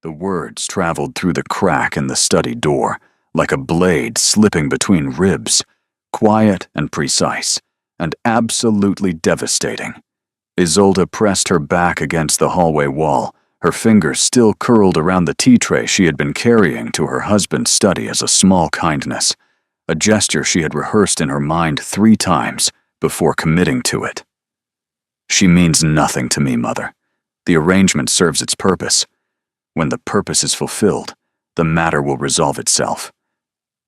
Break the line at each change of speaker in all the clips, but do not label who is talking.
The words traveled through the crack in the study door, like a blade slipping between ribs, quiet and precise, and absolutely devastating. Isolde pressed her back against the hallway wall, her fingers still curled around the tea tray she had been carrying to her husband's study as a small kindness, a gesture she had rehearsed in her mind 3 times before committing to it. "She means nothing to me, Mother. The arrangement serves its purpose. When the purpose is fulfilled, the matter will resolve itself."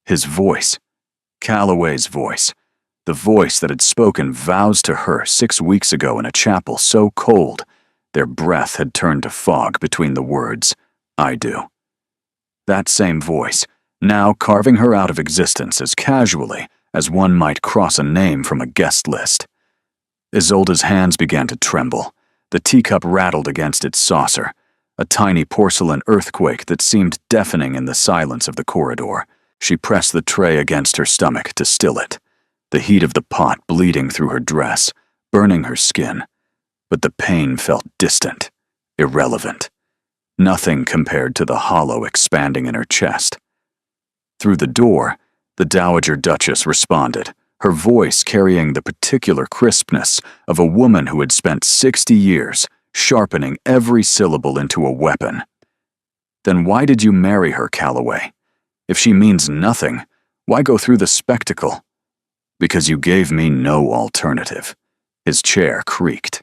His voice, Calloway's voice, the voice that had spoken vows to her 6 weeks ago in a chapel so cold, their breath had turned to fog between the words, "I do." That same voice, now carving her out of existence as casually as one might cross a name from a guest list. Isolde's hands began to tremble. The teacup rattled against its saucer, a tiny porcelain earthquake that seemed deafening in the silence of the corridor. She pressed the tray against her stomach to still it, the heat of the pot bleeding through her dress, burning her skin. But the pain felt distant, irrelevant. Nothing compared to the hollow expanding in her chest. Through the door, the Dowager Duchess responded, her voice carrying the particular crispness of a woman who had spent 60 years sharpening every syllable into a weapon. "Then why did you marry her, Calloway? If she means nothing, why go through the spectacle?" "Because you gave me no alternative." His chair creaked.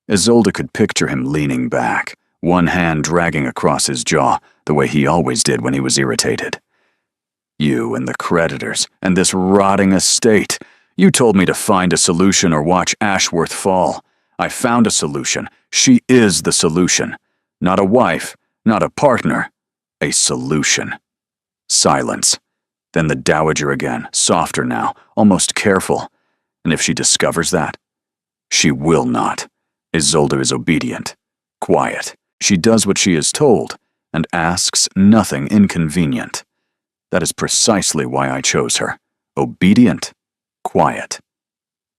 Isolde could picture him leaning back, one hand dragging across his jaw, the way he always did when he was irritated. "You and the creditors, and this rotting estate. You told me to find a solution or watch Ashworth fall. I found a solution. She is the solution. Not a wife, not a partner. A solution." Silence. Then the Dowager again, softer now, almost careful. "And if she discovers that?" "She will not. Isolde is obedient, quiet. She does what she is told, and asks nothing inconvenient. That is precisely why I chose her. Obedient, quiet.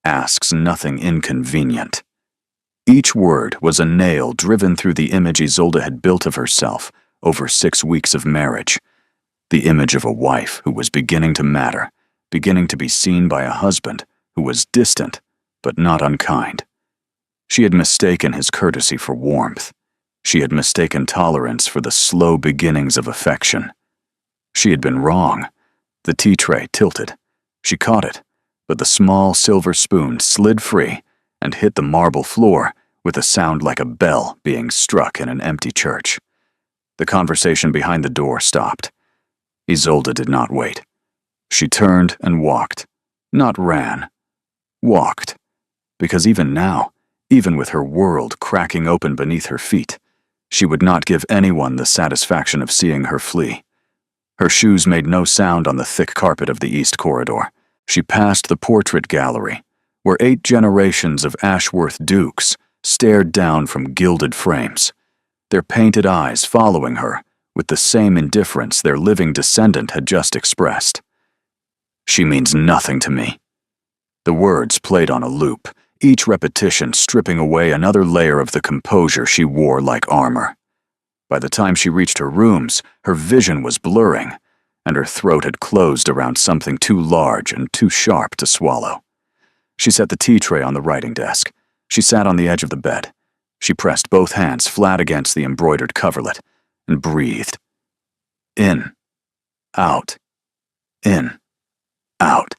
Asks nothing inconvenient." Each word was a nail driven through the image Isolde had built of herself over 6 weeks of marriage. The image of a wife who was beginning to matter, beginning to be seen by a husband who was distant but not unkind. She had mistaken his courtesy for warmth. She had mistaken tolerance for the slow beginnings of affection. She had been wrong. The tea tray tilted. She caught it, but the small silver spoon slid free and hit the marble floor with a sound like a bell being struck in an empty church. The conversation behind the door stopped. Isolde did not wait. She turned and walked, not ran. Walked, because even now, even with her world cracking open beneath her feet, she would not give anyone the satisfaction of seeing her flee. Her shoes made no sound on the thick carpet of the east corridor. She passed the portrait gallery, where 8 generations of Ashworth dukes stared down from gilded frames, their painted eyes following her with the same indifference their living descendant had just expressed. "She means nothing to me." The words played on a loop, each repetition stripping away another layer of the composure she wore like armor. By the time she reached her rooms, her vision was blurring, and her throat had closed around something too large and too sharp to swallow. She set the tea tray on the writing desk. She sat on the edge of the bed. She pressed both hands flat against the embroidered coverlet and breathed. In, out, in, out.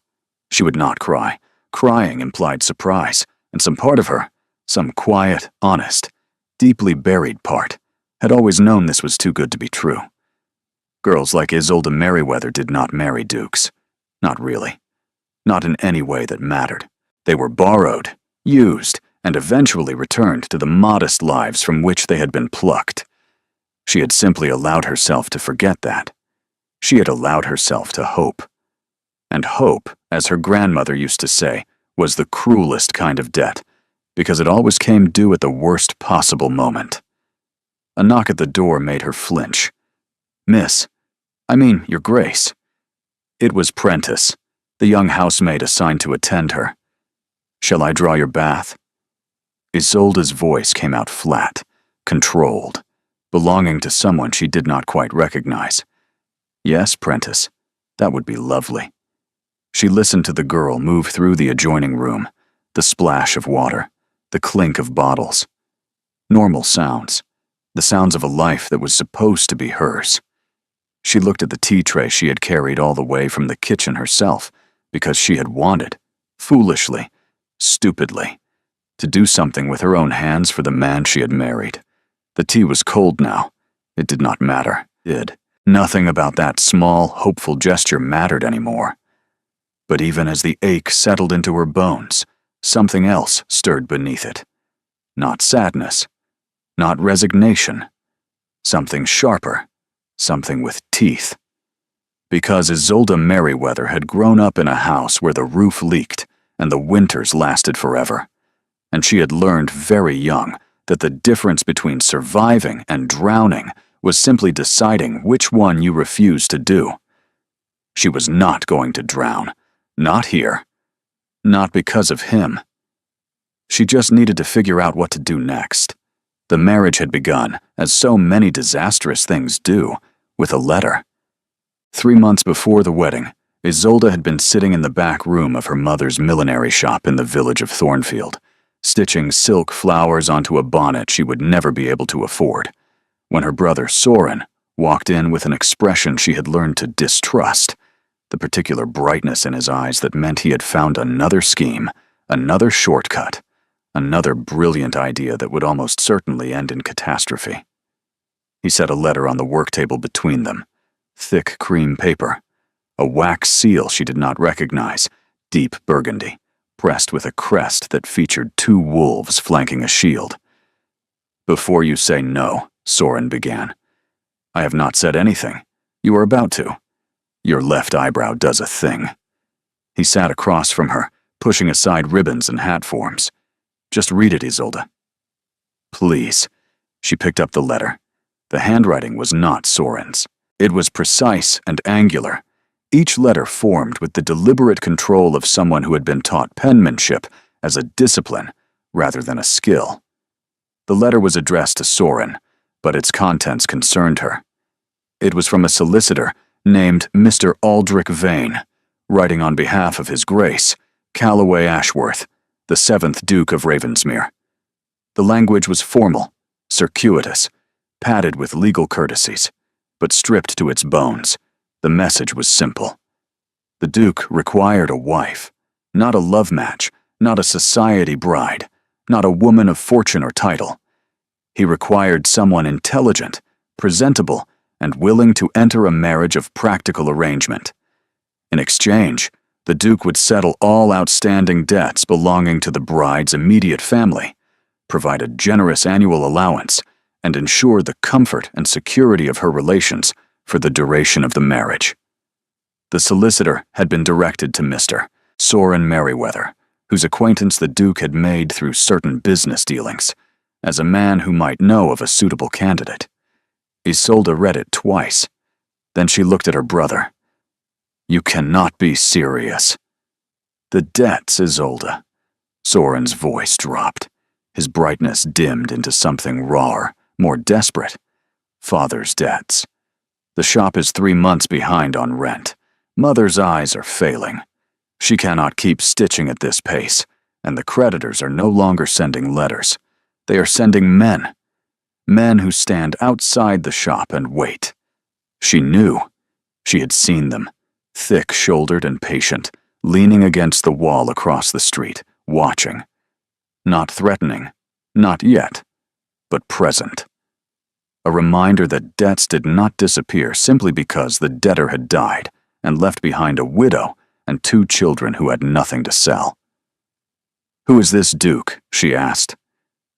She would not cry. Crying implied surprise, and some part of her, some quiet, honest, deeply buried part, had always known this was too good to be true. Girls like Isolde Merriweather did not marry dukes. Not really. Not in any way that mattered. They were borrowed, used, and eventually returned to the modest lives from which they had been plucked. She had simply allowed herself to forget that. She had allowed herself to hope. And hope, as her grandmother used to say, was the cruelest kind of debt, because it always came due at the worst possible moment. A knock at the door made her flinch. Your Grace." It was Prentice, the young housemaid assigned to attend her. "Shall I draw your bath?" Isolde's voice came out flat, controlled. belonging to someone she did not quite recognize. Yes, Prentice, that would be lovely. She listened to the girl move through the adjoining room, the splash of water, the clink of bottles. Normal sounds, the sounds of a life that was supposed to be hers. She looked at the tea tray she had carried all the way from the kitchen herself because she had wanted, foolishly, stupidly, to do something with her own hands for the man she had married. The tea was cold now. It did not matter. Nothing about that small, hopeful gesture mattered anymore. But even as the ache settled into her bones, something else stirred beneath it. Not sadness, not resignation. Something sharper, something with teeth. Because Isolde Merriweather had grown up in a house where the roof leaked and the winters lasted forever, and she had learned very young that the difference between surviving and drowning was simply deciding which one you refused to do. She was not going to drown. Not here. Not because of him. She just needed to figure out what to do next. The marriage had begun, as so many disastrous things do, with a letter. 3 months before the wedding, Isolde had been sitting in the back room of her mother's millinery shop in the village of Thornfield, stitching silk flowers onto a bonnet she would never be able to afford, when her brother Soren walked in with an expression she had learned to distrust, the particular brightness in his eyes that meant he had found another scheme, another shortcut, another brilliant idea that would almost certainly end in catastrophe. He set a letter on the work table between them, thick cream paper, a wax seal she did not recognize, deep burgundy, pressed with a crest that featured 2 wolves flanking a shield. "Before you say no," Soren began. "I have not said anything. You are about to. Your left eyebrow does a thing." He sat across from her, pushing aside ribbons and hat forms. "Just read it, Isolde." "Please." She picked up the letter. The handwriting was not Soren's. It was precise and angular, each letter formed with the deliberate control of someone who had been taught penmanship as a discipline rather than a skill. The letter was addressed to Soren, but its contents concerned her. It was from a solicitor named Mr. Aldrich Vane, writing on behalf of His Grace, Calloway Ashworth, the 7th Duke of Ravensmere. The language was formal, circuitous, padded with legal courtesies, but stripped to its bones. The message was simple. The Duke required a wife, not a love match, not a society bride, not a woman of fortune or title. He required someone intelligent, presentable, and willing to enter a marriage of practical arrangement. In exchange, the Duke would settle all outstanding debts belonging to the bride's immediate family, provide a generous annual allowance, and ensure the comfort and security of her relations for the duration of the marriage. The solicitor had been directed to Mr. Soren Merriweather, whose acquaintance the Duke had made through certain business dealings, as a man who might know of a suitable candidate. Isolde read it twice. Then she looked at her brother. "You cannot be serious." "The debts, Isolde." Soren's voice dropped. His brightness dimmed into something rawer, more desperate. "Father's debts. The shop is 3 months behind on rent. Mother's eyes are failing. She cannot keep stitching at this pace, and the creditors are no longer sending letters. They are sending men. Men who stand outside the shop and wait. She knew. She had seen them, thick-shouldered and patient, leaning against the wall across the street, watching. Not threatening, not yet, but present. A reminder that debts did not disappear simply because the debtor had died and left behind a widow and 2 children who had nothing to sell. "Who is this Duke?" she asked.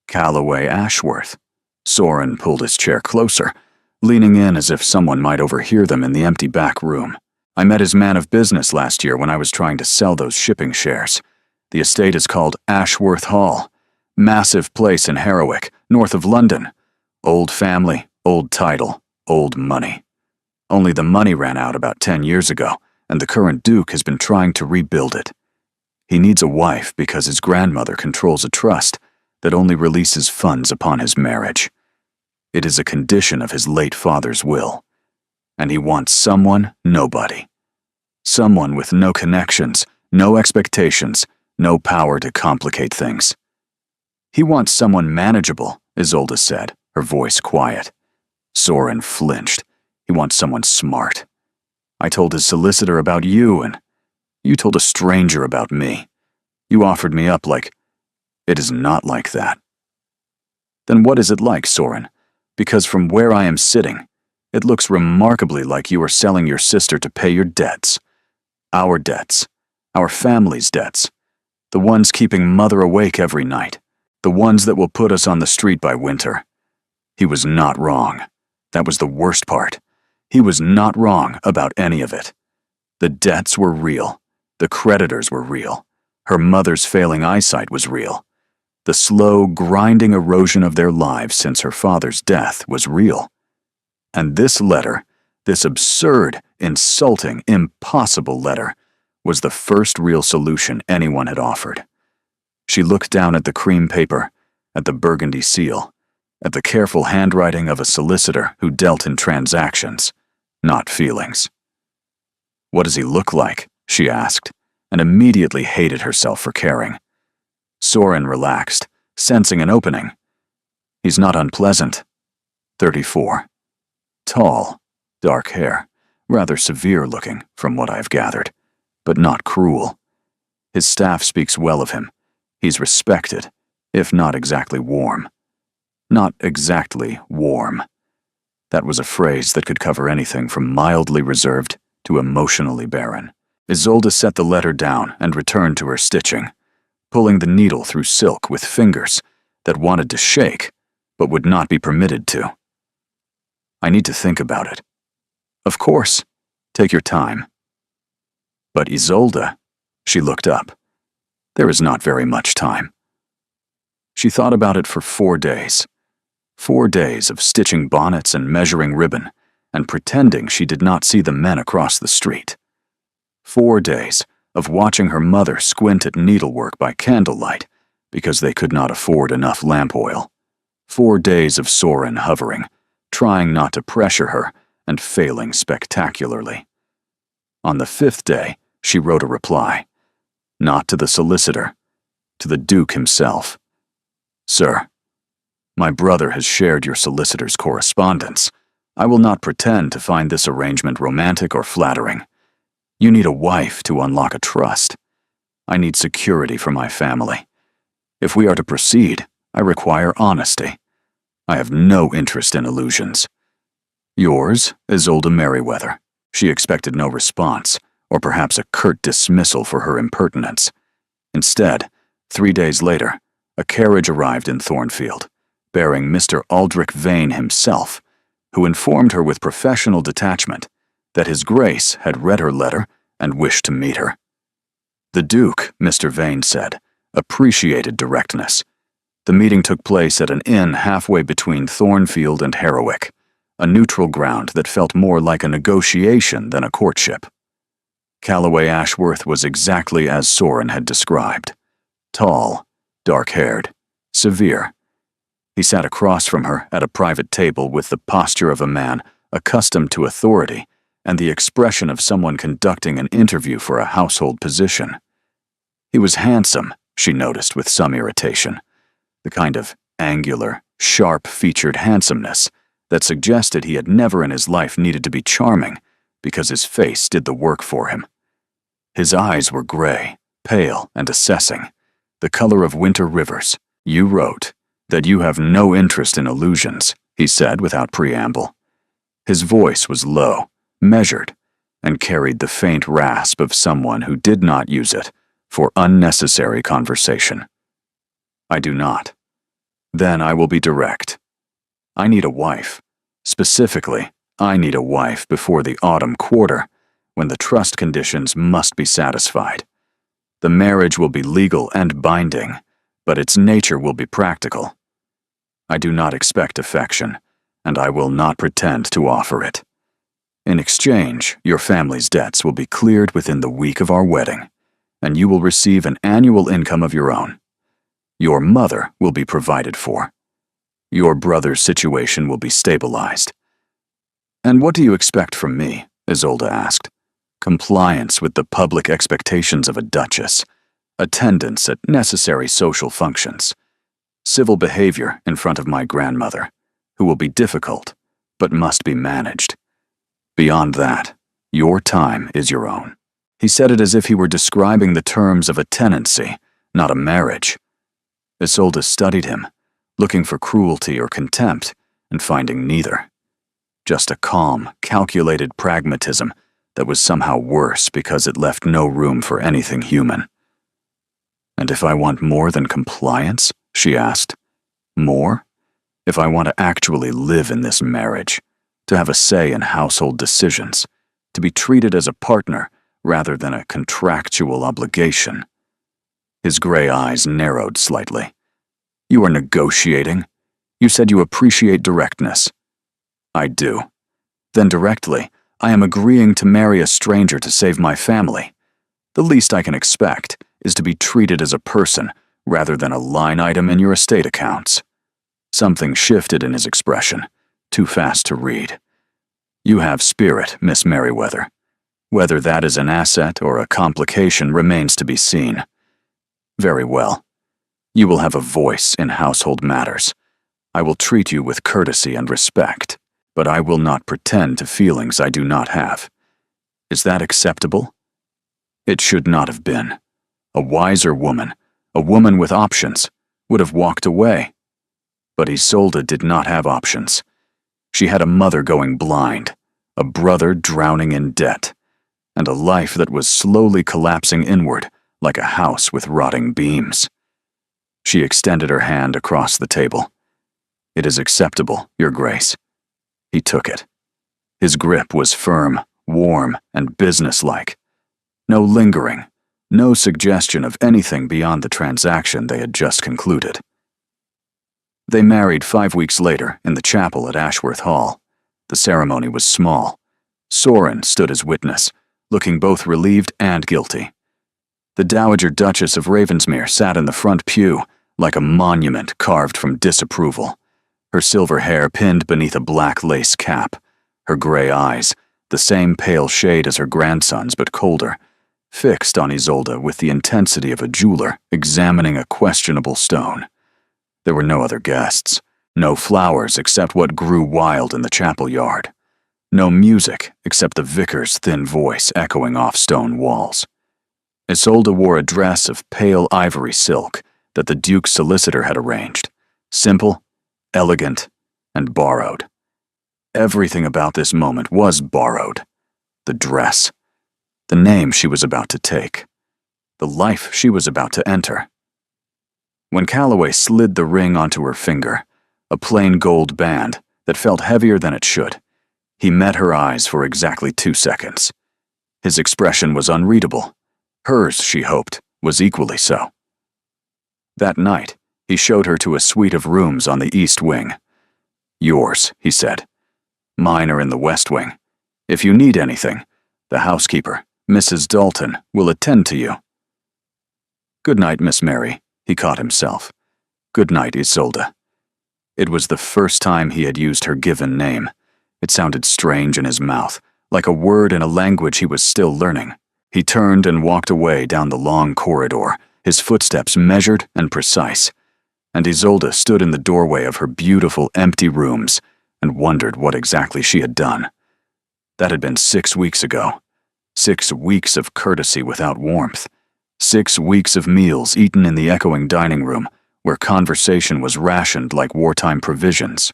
"Calloway Ashworth." Soren pulled his chair closer, leaning in as if someone might overhear them in the empty back room. "I met his man of business last year when I was trying to sell those shipping shares. The estate is called Ashworth Hall. Massive place in Harrowick, north of London. Old family, old title, old money. Only the money ran out about 10 years ago, and the current Duke has been trying to rebuild it. He needs a wife because his grandmother controls a trust that only releases funds upon his marriage. It is a condition of his late father's will. And he wants someone, nobody. Someone with no connections, no expectations, no power to complicate things. He wants someone manageable, Isolde said, her voice quiet. Soren flinched. He wants someone smart. I told his solicitor about you, and you told a stranger about me. You offered me up like... It is not like that. Then what is it like, Soren? Because from where I am sitting, it looks remarkably like you are selling your sister to pay your debts. Our debts. Our family's debts. The ones keeping Mother awake every night. The ones that will put us on the street by winter. He was not wrong. That was the worst part. He was not wrong about any of it. The debts were real. The creditors were real. Her mother's failing eyesight was real. The slow, grinding erosion of their lives since her father's death was real. And this letter, this absurd, insulting, impossible letter, was the first real solution anyone had offered. She looked down at the cream paper, at the burgundy seal, at the careful handwriting of a solicitor who dealt in transactions, not feelings. What does he look like? She asked, and immediately hated herself for caring. Soren relaxed, sensing an opening. He's not unpleasant. 34. Tall, dark hair, rather severe looking from what I've gathered, but not cruel. His staff speaks well of him. He's respected, if not exactly warm. Not exactly warm. That was a phrase that could cover anything from mildly reserved to emotionally barren. Isolde set the letter down and returned to her stitching, pulling the needle through silk with fingers that wanted to shake, but would not be permitted to. I need to think about it. Of course. Take your time. But Isolde, she looked up. There is not very much time. She thought about it for 4 days. 4 days of stitching bonnets and measuring ribbon, and pretending she did not see the men across the street. 4 days of watching her mother squint at needlework by candlelight because they could not afford enough lamp oil. 4 days of Soren hovering, trying not to pressure her and failing spectacularly. On the 5th day, she wrote a reply. Not to the solicitor, to the Duke himself. Sir, my brother has shared your solicitor's correspondence. I will not pretend to find this arrangement romantic or flattering. You need a wife to unlock a trust. I need security for my family. If we are to proceed, I require honesty. I have no interest in illusions. Yours, Isolde Merriweather. She expected no response, or perhaps a curt dismissal for her impertinence. Instead, 3 days later, a carriage arrived in Thornfield, bearing Mr. Aldrich Vane himself, who informed her with professional detachment that His Grace had read her letter and wished to meet her. The Duke, Mr. Vane said, appreciated directness. The meeting took place at an inn halfway between Thornfield and Harrowick, a neutral ground that felt more like a negotiation than a courtship. Calloway Ashworth was exactly as Soren had described. Tall, dark-haired, severe. He sat across from her at a private table with the posture of a man accustomed to authority and the expression of someone conducting an interview for a household position. He was handsome, she noticed with some irritation, the kind of angular, sharp-featured handsomeness that suggested he had never in his life needed to be charming because his face did the work for him. His eyes were gray, pale, and assessing, the color of winter rivers. You wrote that you have no interest in illusions, he said without preamble. His voice was low, measured, and carried the faint rasp of someone who did not use it for unnecessary conversation. I do not. Then I will be direct. I need a wife. Specifically, I need a wife before the autumn quarter, when the trust conditions must be satisfied. The marriage will be legal and binding, but its nature will be practical. I do not expect affection, and I will not pretend to offer it. In exchange, your family's debts will be cleared within the week of our wedding, and you will receive an annual income of your own. Your mother will be provided for. Your brother's situation will be stabilized. And what do you expect from me? Isolde asked. Compliance with the public expectations of a duchess, attendance at necessary social functions, civil behavior in front of my grandmother, who will be difficult, but must be managed. Beyond that, your time is your own. He said it as if he were describing the terms of a tenancy, not a marriage. Isolde studied him, looking for cruelty or contempt, and finding neither. Just a calm, calculated pragmatism that was somehow worse because it left no room for anything human. And if I want more than compliance? She asked. More? If I want to actually live in this marriage, to have a say in household decisions, to be treated as a partner rather than a contractual obligation. His gray eyes narrowed slightly. You are negotiating? You said you appreciate directness. I do. Then directly, I am agreeing to marry a stranger to save my family. The least I can expect is to be treated as a person rather than a line item in your estate accounts. Something shifted in his expression, too fast to read. You have spirit, Miss Merriweather. Whether that is an asset or a complication remains to be seen. Very well. You will have a voice in household matters. I will treat you with courtesy and respect, but I will not pretend to feelings I do not have. Is that acceptable? It should not have been. A wiser woman, a woman with options, would have walked away. But Isolde did not have options. She had a mother going blind, a brother drowning in debt, and a life that was slowly collapsing inward like a house with rotting beams. She extended her hand across the table. It is acceptable, Your Grace. He took it. His grip was firm, warm, and businesslike. No lingering, no suggestion of anything beyond the transaction they had just concluded. They married 5 weeks later in the chapel at Ashworth Hall. The ceremony was small. Soren stood as witness, looking both relieved and guilty. The Dowager Duchess of Ravensmere sat in the front pew, like a monument carved from disapproval, her silver hair pinned beneath a black lace cap, her gray eyes, the same pale shade as her grandson's but colder, fixed on Isolde with the intensity of a jeweler examining a questionable stone. There were no other guests, no flowers except what grew wild in the chapel yard, no music except the vicar's thin voice echoing off stone walls. Isolde wore a dress of pale ivory silk that the Duke's solicitor had arranged, simple, elegant, and borrowed. Everything about this moment was borrowed. The dress, the name she was about to take, the life she was about to enter. When Calloway slid the ring onto her finger, a plain gold band that felt heavier than it should, he met her eyes for exactly 2 seconds. His expression was unreadable. Hers, she hoped, was equally so. That night, he showed her to a suite of rooms on the east wing. Yours, he said. Mine are in the west wing. If you need anything, the housekeeper, Mrs. Dalton, will attend to you. Good night, Miss Mary, he caught himself. Good night, Isolde. It was the first time he had used her given name. It sounded strange in his mouth, like a word in a language he was still learning. He turned and walked away down the long corridor, his footsteps measured and precise, and Isolde stood in the doorway of her beautiful empty rooms and wondered what exactly she had done. That had been 6 weeks ago. 6 weeks of courtesy without warmth. 6 weeks of meals eaten in the echoing dining room, where conversation was rationed like wartime provisions.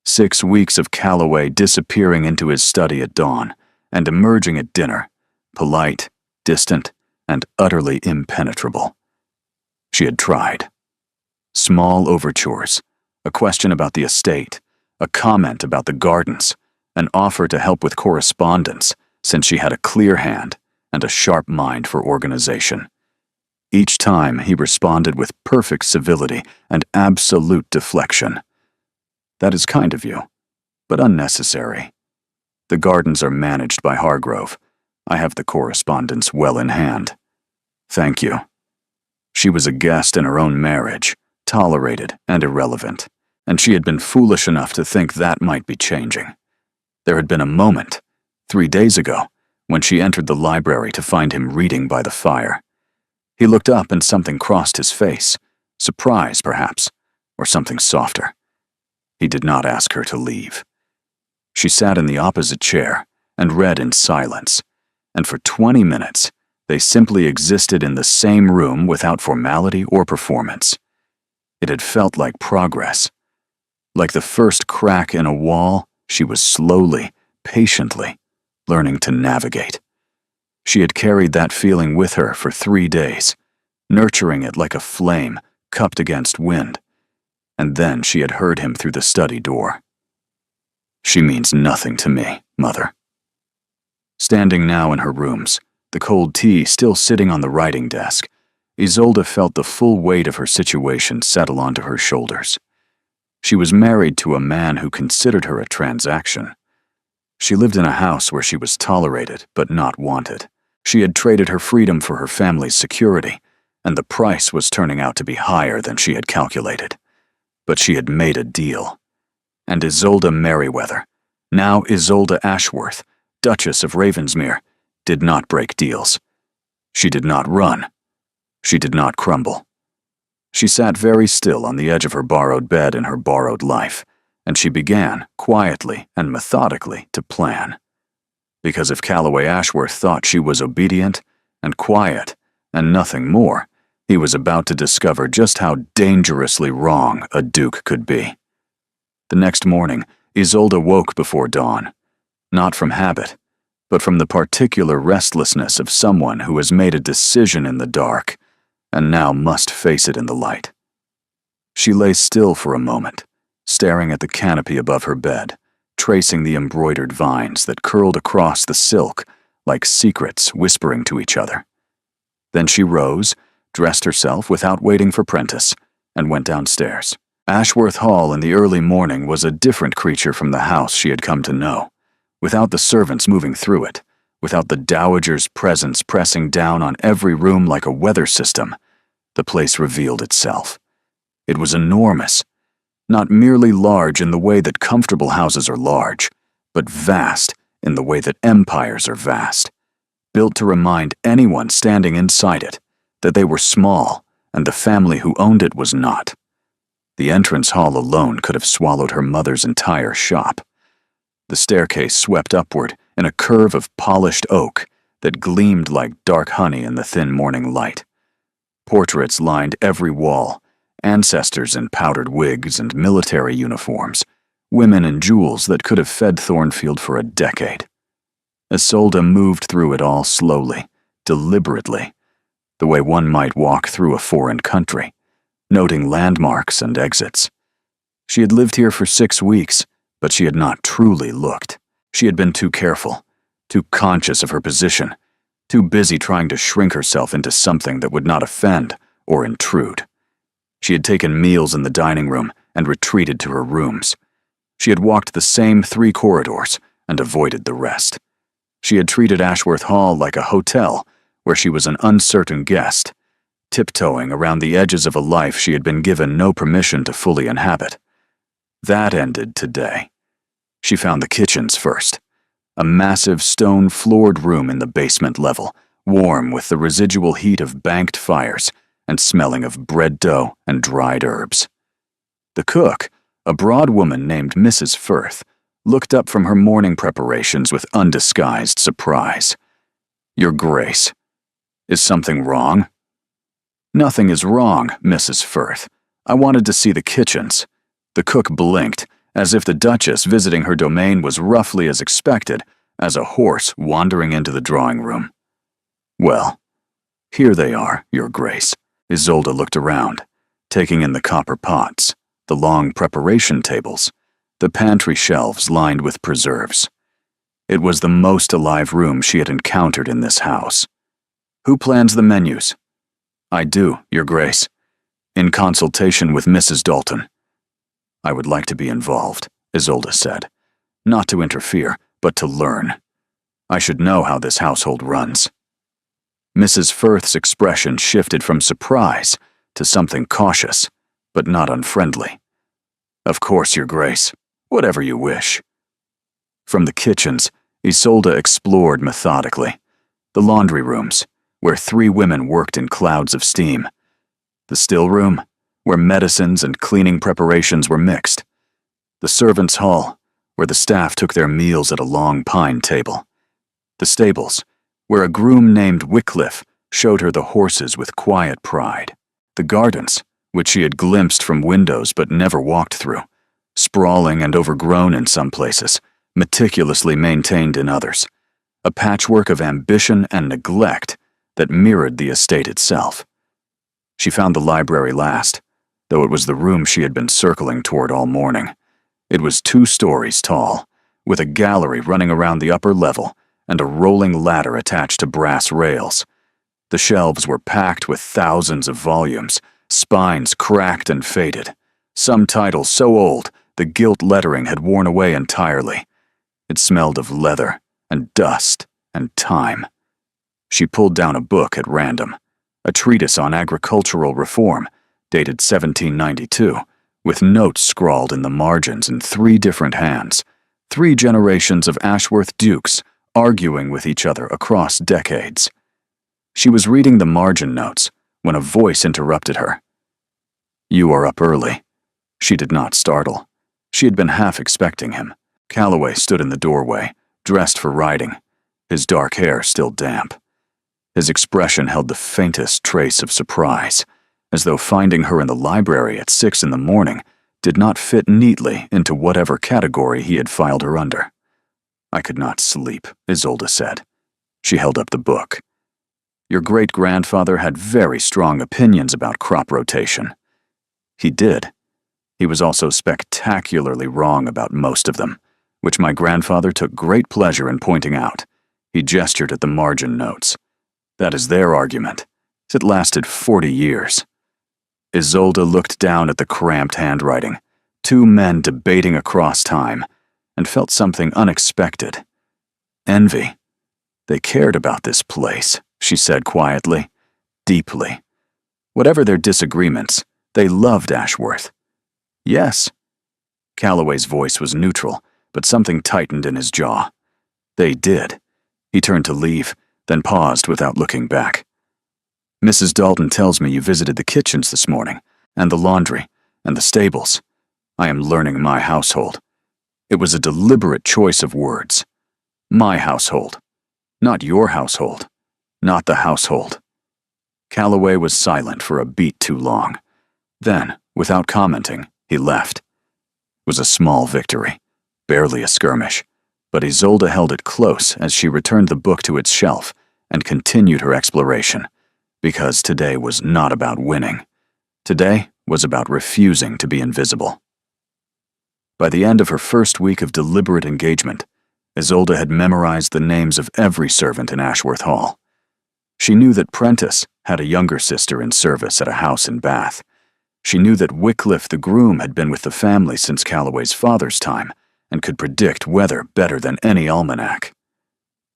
6 weeks of Calloway disappearing into his study at dawn and emerging at dinner, polite, distant, and utterly impenetrable. She had tried. Small overtures, a question about the estate, a comment about the gardens, an offer to help with correspondence, since she had a clear hand and a sharp mind for organization. Each time he responded with perfect civility and absolute deflection. That is kind of you, but unnecessary. The gardens are managed by Hargrove. I have the correspondence well in hand. Thank you. She was a guest in her own marriage, tolerated and irrelevant, and she had been foolish enough to think that might be changing. There had been a moment, 3 days ago, when she entered the library to find him reading by the fire. He looked up and something crossed his face, surprise perhaps, or something softer. He did not ask her to leave. She sat in the opposite chair and read in silence, and for 20 minutes they simply existed in the same room without formality or performance. It had felt like progress. Like the first crack in a wall, she was slowly, patiently, learning to navigate. She had carried that feeling with her for 3 days, nurturing it like a flame cupped against wind, and then she had heard him through the study door. "She means nothing to me, Mother." Standing now in her rooms, the cold tea still sitting on the writing desk, Isolde felt the full weight of her situation settle onto her shoulders. She was married to a man who considered her a transaction. She lived in a house where she was tolerated but not wanted. She had traded her freedom for her family's security, and the price was turning out to be higher than she had calculated. But she had made a deal. And Isolde Merriweather, now Isolde Ashworth, Duchess of Ravensmere, did not break deals. She did not run. She did not crumble. She sat very still on the edge of her borrowed bed in her borrowed life, and she began, quietly and methodically, to plan. Because if Calloway Ashworth thought she was obedient and quiet and nothing more, he was about to discover just how dangerously wrong a duke could be. The next morning, Isolde woke before dawn, not from habit, but from the particular restlessness of someone who has made a decision in the dark and now must face it in the light. She lay still for a moment, staring at the canopy above her bed, tracing the embroidered vines that curled across the silk like secrets whispering to each other. Then she rose, dressed herself without waiting for Prentice, and went downstairs. Ashworth Hall in the early morning was a different creature from the house she had come to know. Without the servants moving through it, without the dowager's presence pressing down on every room like a weather system, the place revealed itself. It was enormous, not merely large in the way that comfortable houses are large, but vast in the way that empires are vast, built to remind anyone standing inside it that they were small and the family who owned it was not. The entrance hall alone could have swallowed her mother's entire shop. The staircase swept upward in a curve of polished oak that gleamed like dark honey in the thin morning light. Portraits lined every wall, ancestors in powdered wigs and military uniforms, women in jewels that could have fed Thornfield for a decade. Isolde moved through it all slowly, deliberately, the way one might walk through a foreign country, noting landmarks and exits. She had lived here for 6 weeks, but she had not truly looked. She had been too careful, too conscious of her position, too busy trying to shrink herself into something that would not offend or intrude. She had taken meals in the dining room and retreated to her rooms. She had walked the same 3 corridors and avoided the rest. She had treated Ashworth Hall like a hotel where she was an uncertain guest, tiptoeing around the edges of a life she had been given no permission to fully inhabit. That ended today. She found the kitchens first, a massive stone-floored room in the basement level, warm with the residual heat of banked fires and smelling of bread dough and dried herbs. The cook, a broad woman named Mrs. Firth, looked up from her morning preparations with undisguised surprise. "Your Grace, is something wrong?" "Nothing is wrong, Mrs. Firth. I wanted to see the kitchens." The cook blinked, as if the Duchess visiting her domain was roughly as expected as a horse wandering into the drawing room. "Well, here they are, Your Grace." Isolde looked around, taking in the copper pots, the long preparation tables, the pantry shelves lined with preserves. It was the most alive room she had encountered in this house. "Who plans the menus?" "I do, Your Grace, in consultation with Mrs. Dalton." "I would like to be involved," Isolde said. "Not to interfere, but to learn. I should know how this household runs." Mrs. Firth's expression shifted from surprise to something cautious, but not unfriendly. "Of course, Your Grace. Whatever you wish." From the kitchens, Isolde explored methodically. The laundry rooms, where 3 women worked in clouds of steam. The still room, where medicines and cleaning preparations were mixed. The servants' hall, where the staff took their meals at a long pine table. The stables, where a groom named Wycliffe showed her the horses with quiet pride. The gardens, which she had glimpsed from windows but never walked through, sprawling and overgrown in some places, meticulously maintained in others. A patchwork of ambition and neglect that mirrored the estate itself. She found the library last, though it was the room she had been circling toward all morning. It was 2 stories tall, with a gallery running around the upper level and a rolling ladder attached to brass rails. The shelves were packed with thousands of volumes, spines cracked and faded. Some titles so old the gilt lettering had worn away entirely. It smelled of leather and dust and time. She pulled down a book at random, a treatise on agricultural reform, dated 1792, with notes scrawled in the margins in 3 different hands, 3 generations of Ashworth dukes arguing with each other across decades. She was reading the margin notes when a voice interrupted her. "You are up early." She did not startle. She had been half expecting him. Calloway stood in the doorway, dressed for riding, his dark hair still damp. His expression held the faintest trace of surprise, as though finding her in the library at 6 in the morning did not fit neatly into whatever category he had filed her under. "I could not sleep," Isolde said. She held up the book. "Your great-grandfather had very strong opinions about crop rotation." He did. He was also spectacularly wrong about most of them, which my grandfather took great pleasure in pointing out. He gestured at the margin notes. "That is their argument. It lasted 40 years. Isolde looked down at the cramped handwriting, 2 men debating across time, and felt something unexpected. Envy. "They cared about this place," she said quietly, "deeply. Whatever their disagreements, they loved Ashworth." "Yes." Calloway's voice was neutral, but something tightened in his jaw. "They did." He turned to leave, then paused without looking back. "Mrs. Dalton tells me you visited the kitchens this morning, and the laundry, and the stables. I am learning my household." It was a deliberate choice of words. My household. Not your household. Not the household. Calloway was silent for a beat too long. Then, without commenting, he left. It was a small victory, barely a skirmish, but Isolde held it close as she returned the book to its shelf and continued her exploration, because today was not about winning. Today was about refusing to be invisible. By the end of her first week of deliberate engagement, Isolde had memorized the names of every servant in Ashworth Hall. She knew that Prentice had a younger sister in service at a house in Bath. She knew that Wycliffe the groom had been with the family since Calloway's father's time and could predict weather better than any almanac.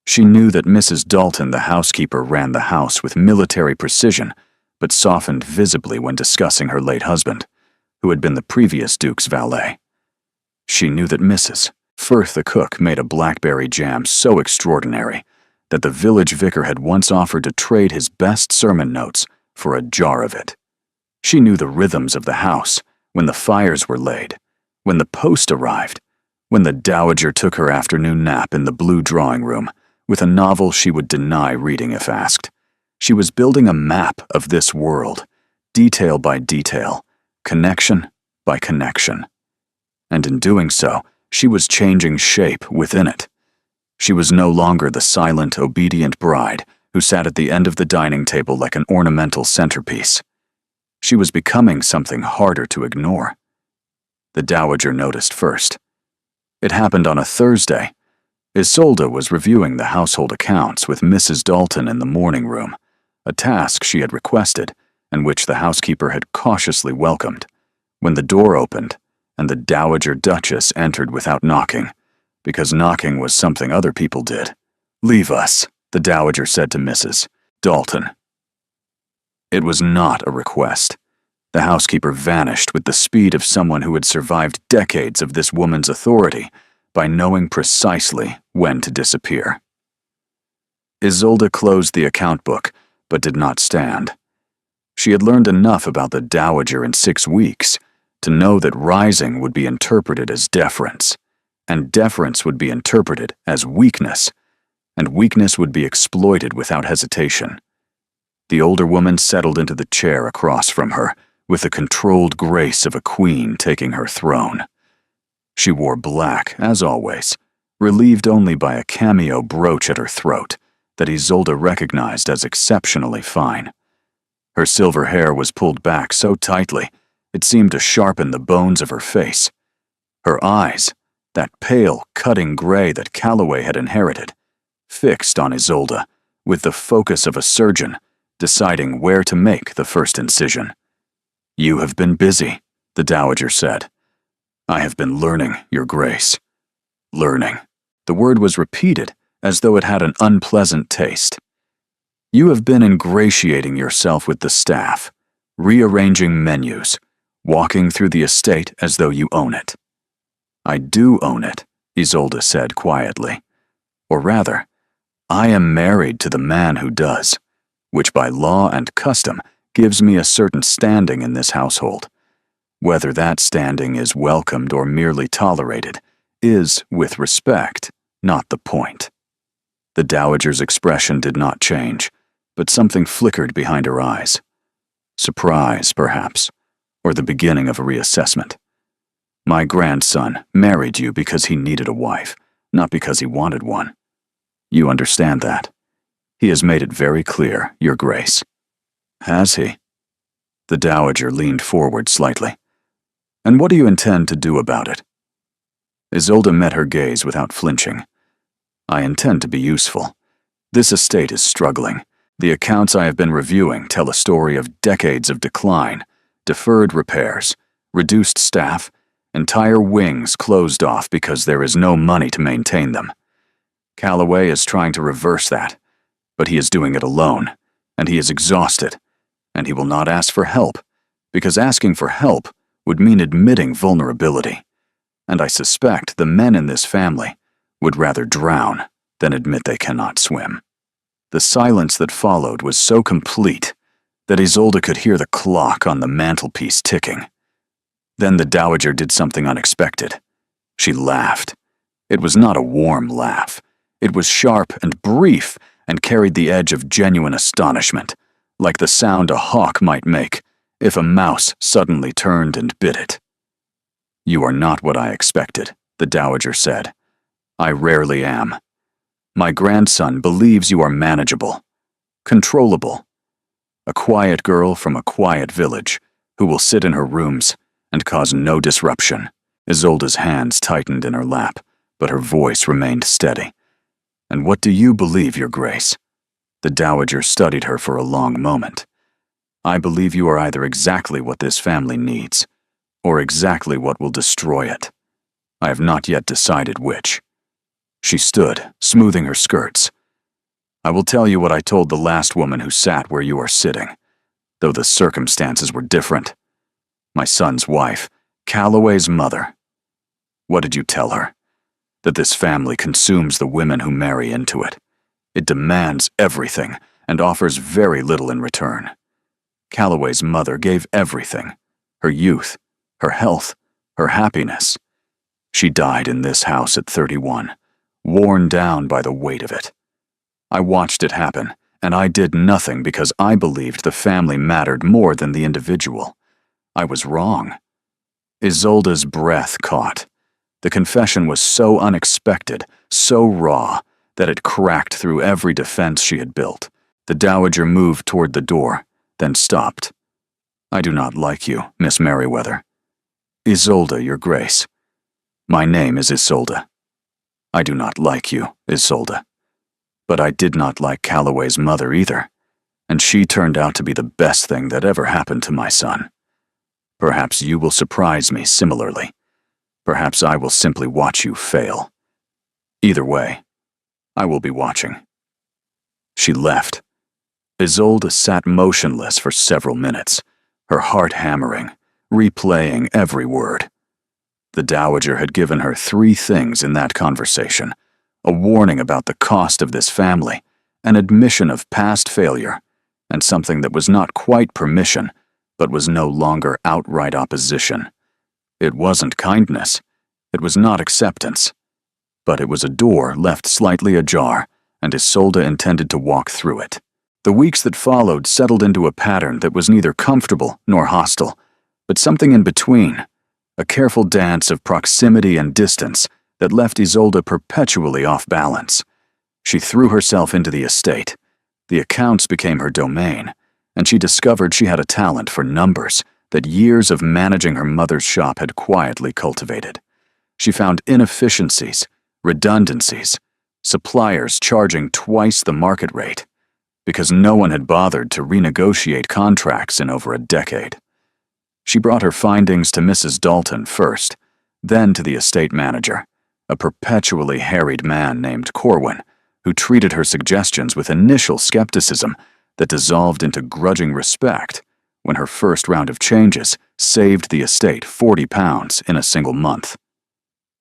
She knew that Mrs. Dalton, the housekeeper, ran the house with military precision, but softened visibly when discussing her late husband, who had been the previous Duke's valet. She knew that Mrs. Firth the cook made a blackberry jam so extraordinary that the village vicar had once offered to trade his best sermon notes for a jar of it. She knew the rhythms of the house, when the fires were laid, when the post arrived, when the dowager took her afternoon nap in the blue drawing room, with a novel she would deny reading if asked. She was building a map of this world, detail by detail, connection by connection. And in doing so, she was changing shape within it. She was no longer the silent, obedient bride who sat at the end of the dining table like an ornamental centerpiece. She was becoming something harder to ignore. The dowager noticed first. It happened on a Thursday. Isolde was reviewing the household accounts with Mrs. Dalton in the morning room, a task she had requested and which the housekeeper had cautiously welcomed, when the door opened and the Dowager Duchess entered without knocking, because knocking was something other people did. "Leave us," the Dowager said to Mrs. Dalton. It was not a request. The housekeeper vanished with the speed of someone who had survived decades of this woman's authority by knowing precisely when to disappear. Isolde closed the account book, but did not stand. She had learned enough about the Dowager in 6 weeks to know that rising would be interpreted as deference, and deference would be interpreted as weakness, and weakness would be exploited without hesitation. The older woman settled into the chair across from her, with the controlled grace of a queen taking her throne. She wore black, as always, relieved only by a cameo brooch at her throat that Isolde recognized as exceptionally fine. Her silver hair was pulled back so tightly it seemed to sharpen the bones of her face. Her eyes, that pale, cutting gray that Calloway had inherited, fixed on Isolde with the focus of a surgeon deciding where to make the first incision. "You have been busy," the Dowager said. "I have been learning, Your Grace." Learning. The word was repeated as though it had an unpleasant taste. "You have been ingratiating yourself with the staff, rearranging menus, walking through the estate as though you own it." "I do own it," Isolde said quietly. "Or rather, I am married to the man who does, which by law and custom gives me a certain standing in this household. Whether that standing is welcomed or merely tolerated is, with respect, not the point." The Dowager's expression did not change, but something flickered behind her eyes. Surprise, perhaps, or the beginning of a reassessment. "My grandson married you because he needed a wife, not because he wanted one. You understand that. He has made it very clear, Your Grace." "Has he?" The Dowager leaned forward slightly. "And what do you intend to do about it?" Isolde met her gaze without flinching. "I intend to be useful. This estate is struggling. The accounts I have been reviewing tell a story of decades of decline, deferred repairs, reduced staff, entire wings closed off because there is no money to maintain them. Calloway is trying to reverse that, but he is doing it alone, and he is exhausted, and he will not ask for help, because asking for help would mean admitting vulnerability, and I suspect the men in this family would rather drown than admit they cannot swim." The silence that followed was so complete that Isolde could hear the clock on the mantelpiece ticking. Then the Dowager did something unexpected. She laughed. It was not a warm laugh. It was sharp and brief and carried the edge of genuine astonishment, like the sound a hawk might make if a mouse suddenly turned and bit it. "You are not what I expected," the Dowager said. "I rarely am. My grandson believes you are manageable, controllable. A quiet girl from a quiet village who will sit in her rooms and cause no disruption." Isolde's hands tightened in her lap, but her voice remained steady. "And what do you believe, Your Grace?" The Dowager studied her for a long moment. "I believe you are either exactly what this family needs, or exactly what will destroy it. I have not yet decided which." She stood, smoothing her skirts. "I will tell you what I told the last woman who sat where you are sitting, though the circumstances were different. My son's wife, Calloway's mother. What did you tell her? That this family consumes the women who marry into it. It demands everything and offers very little in return. Calloway's mother gave everything, her youth, her health, her happiness. She died in this house at 31, worn down by the weight of it. I watched it happen, and I did nothing because I believed the family mattered more than the individual. I was wrong." Isolde's breath caught. The confession was so unexpected, so raw, that it cracked through every defense she had built. The Dowager moved toward the door, then stopped. "I do not like you, Miss Merriweather." "Isolde, Your Grace." "My name is Isolde." "I do not like you, Isolde. But I did not like Calloway's mother either, and she turned out to be the best thing that ever happened to my son. Perhaps you will surprise me similarly. Perhaps I will simply watch you fail. Either way, I will be watching." She left. Isolde sat motionless for several minutes, her heart hammering, replaying every word. The Dowager had given her 3 things in that conversation: a warning about the cost of this family, an admission of past failure, and something that was not quite permission, but was no longer outright opposition. It wasn't kindness. It was not acceptance. But it was a door left slightly ajar, and Isolde intended to walk through it. The weeks that followed settled into a pattern that was neither comfortable nor hostile, but something in between, a careful dance of proximity and distance that left Isolde perpetually off balance. She threw herself into the estate. The accounts became her domain, and she discovered she had a talent for numbers that years of managing her mother's shop had quietly cultivated. She found inefficiencies, redundancies, suppliers charging twice the market rate, because no one had bothered to renegotiate contracts in over a decade. She brought her findings to Mrs. Dalton first, then to the estate manager, a perpetually harried man named Corwin, who treated her suggestions with initial skepticism that dissolved into grudging respect when her first round of changes saved the estate £40 in a single month.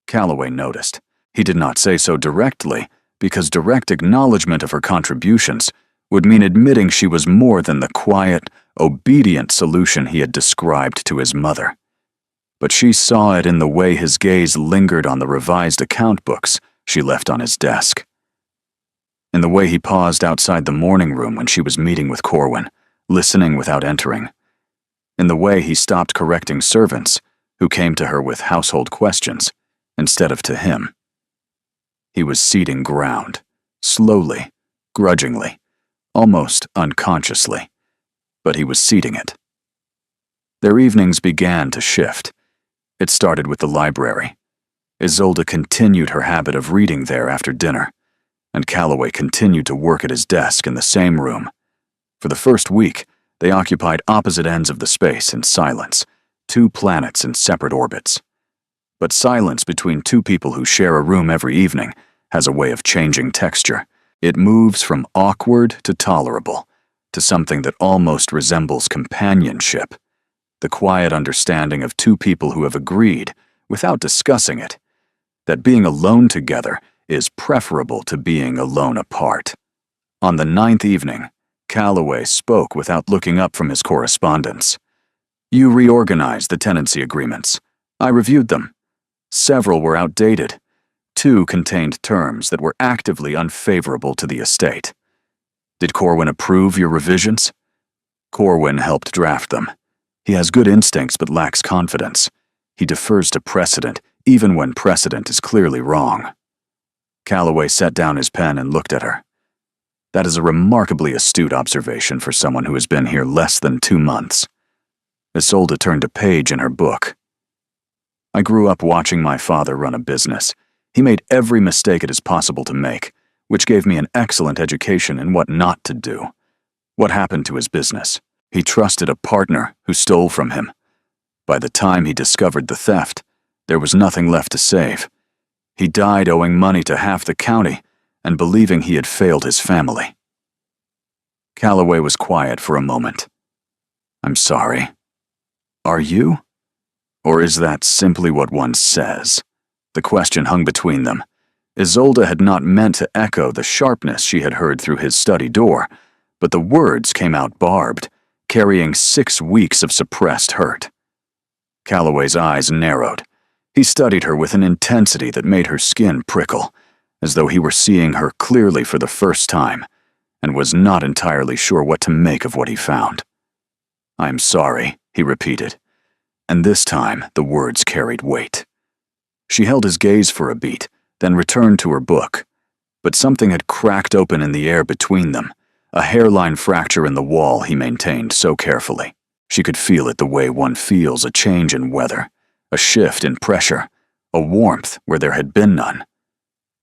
Calloway noticed. He did not say so directly, because direct acknowledgement of her contributions would mean admitting she was more than the quiet, obedient solution he had described to his mother. But she saw it in the way his gaze lingered on the revised account books she left on his desk, in the way he paused outside the morning room when she was meeting with Corwin, listening without entering, in the way he stopped correcting servants who came to her with household questions instead of to him. He was ceding ground, slowly, grudgingly, almost unconsciously, but he was ceding it. Their evenings began to shift. It started with the library. Isolde continued her habit of reading there after dinner, and Calloway continued to work at his desk in the same room. For the first week, they occupied opposite ends of the space in silence, 2 planets in separate orbits. But silence between 2 people who share a room every evening has a way of changing texture. It moves from awkward to tolerable, to something that almost resembles companionship, the quiet understanding of 2 people who have agreed, without discussing it, that being alone together is preferable to being alone apart. On the 9th evening, Calloway spoke without looking up from his correspondence. "You reorganized the tenancy agreements. I reviewed them. Several were outdated. 2 contained terms that were actively unfavorable to the estate. Did Corwin approve your revisions?" "Corwin helped draft them. He has good instincts but lacks confidence. He defers to precedent, even when precedent is clearly wrong." Calloway set down his pen and looked at her. "That is a remarkably astute observation for someone who has been here less than 2 months." Isolde turned a page in her book. "I grew up watching my father run a business. He made every mistake it is possible to make, which gave me an excellent education in what not to do. What happened to his business? He trusted a partner who stole from him. By the time he discovered the theft, there was nothing left to save. He died owing money to half the county and believing he had failed his family." Calloway was quiet for a moment. "I'm sorry. Are you? Or is that simply what one says?" The question hung between them. Isolde had not meant to echo the sharpness she had heard through his study door, but the words came out barbed, carrying 6 weeks of suppressed hurt. Calloway's eyes narrowed. He studied her with an intensity that made her skin prickle, as though he were seeing her clearly for the first time, and was not entirely sure what to make of what he found. "I'm sorry," he repeated, and this time the words carried weight. She held his gaze for a beat, then returned to her book. But something had cracked open in the air between them, a hairline fracture in the wall he maintained so carefully. She could feel it the way one feels a change in weather, a shift in pressure, a warmth where there had been none.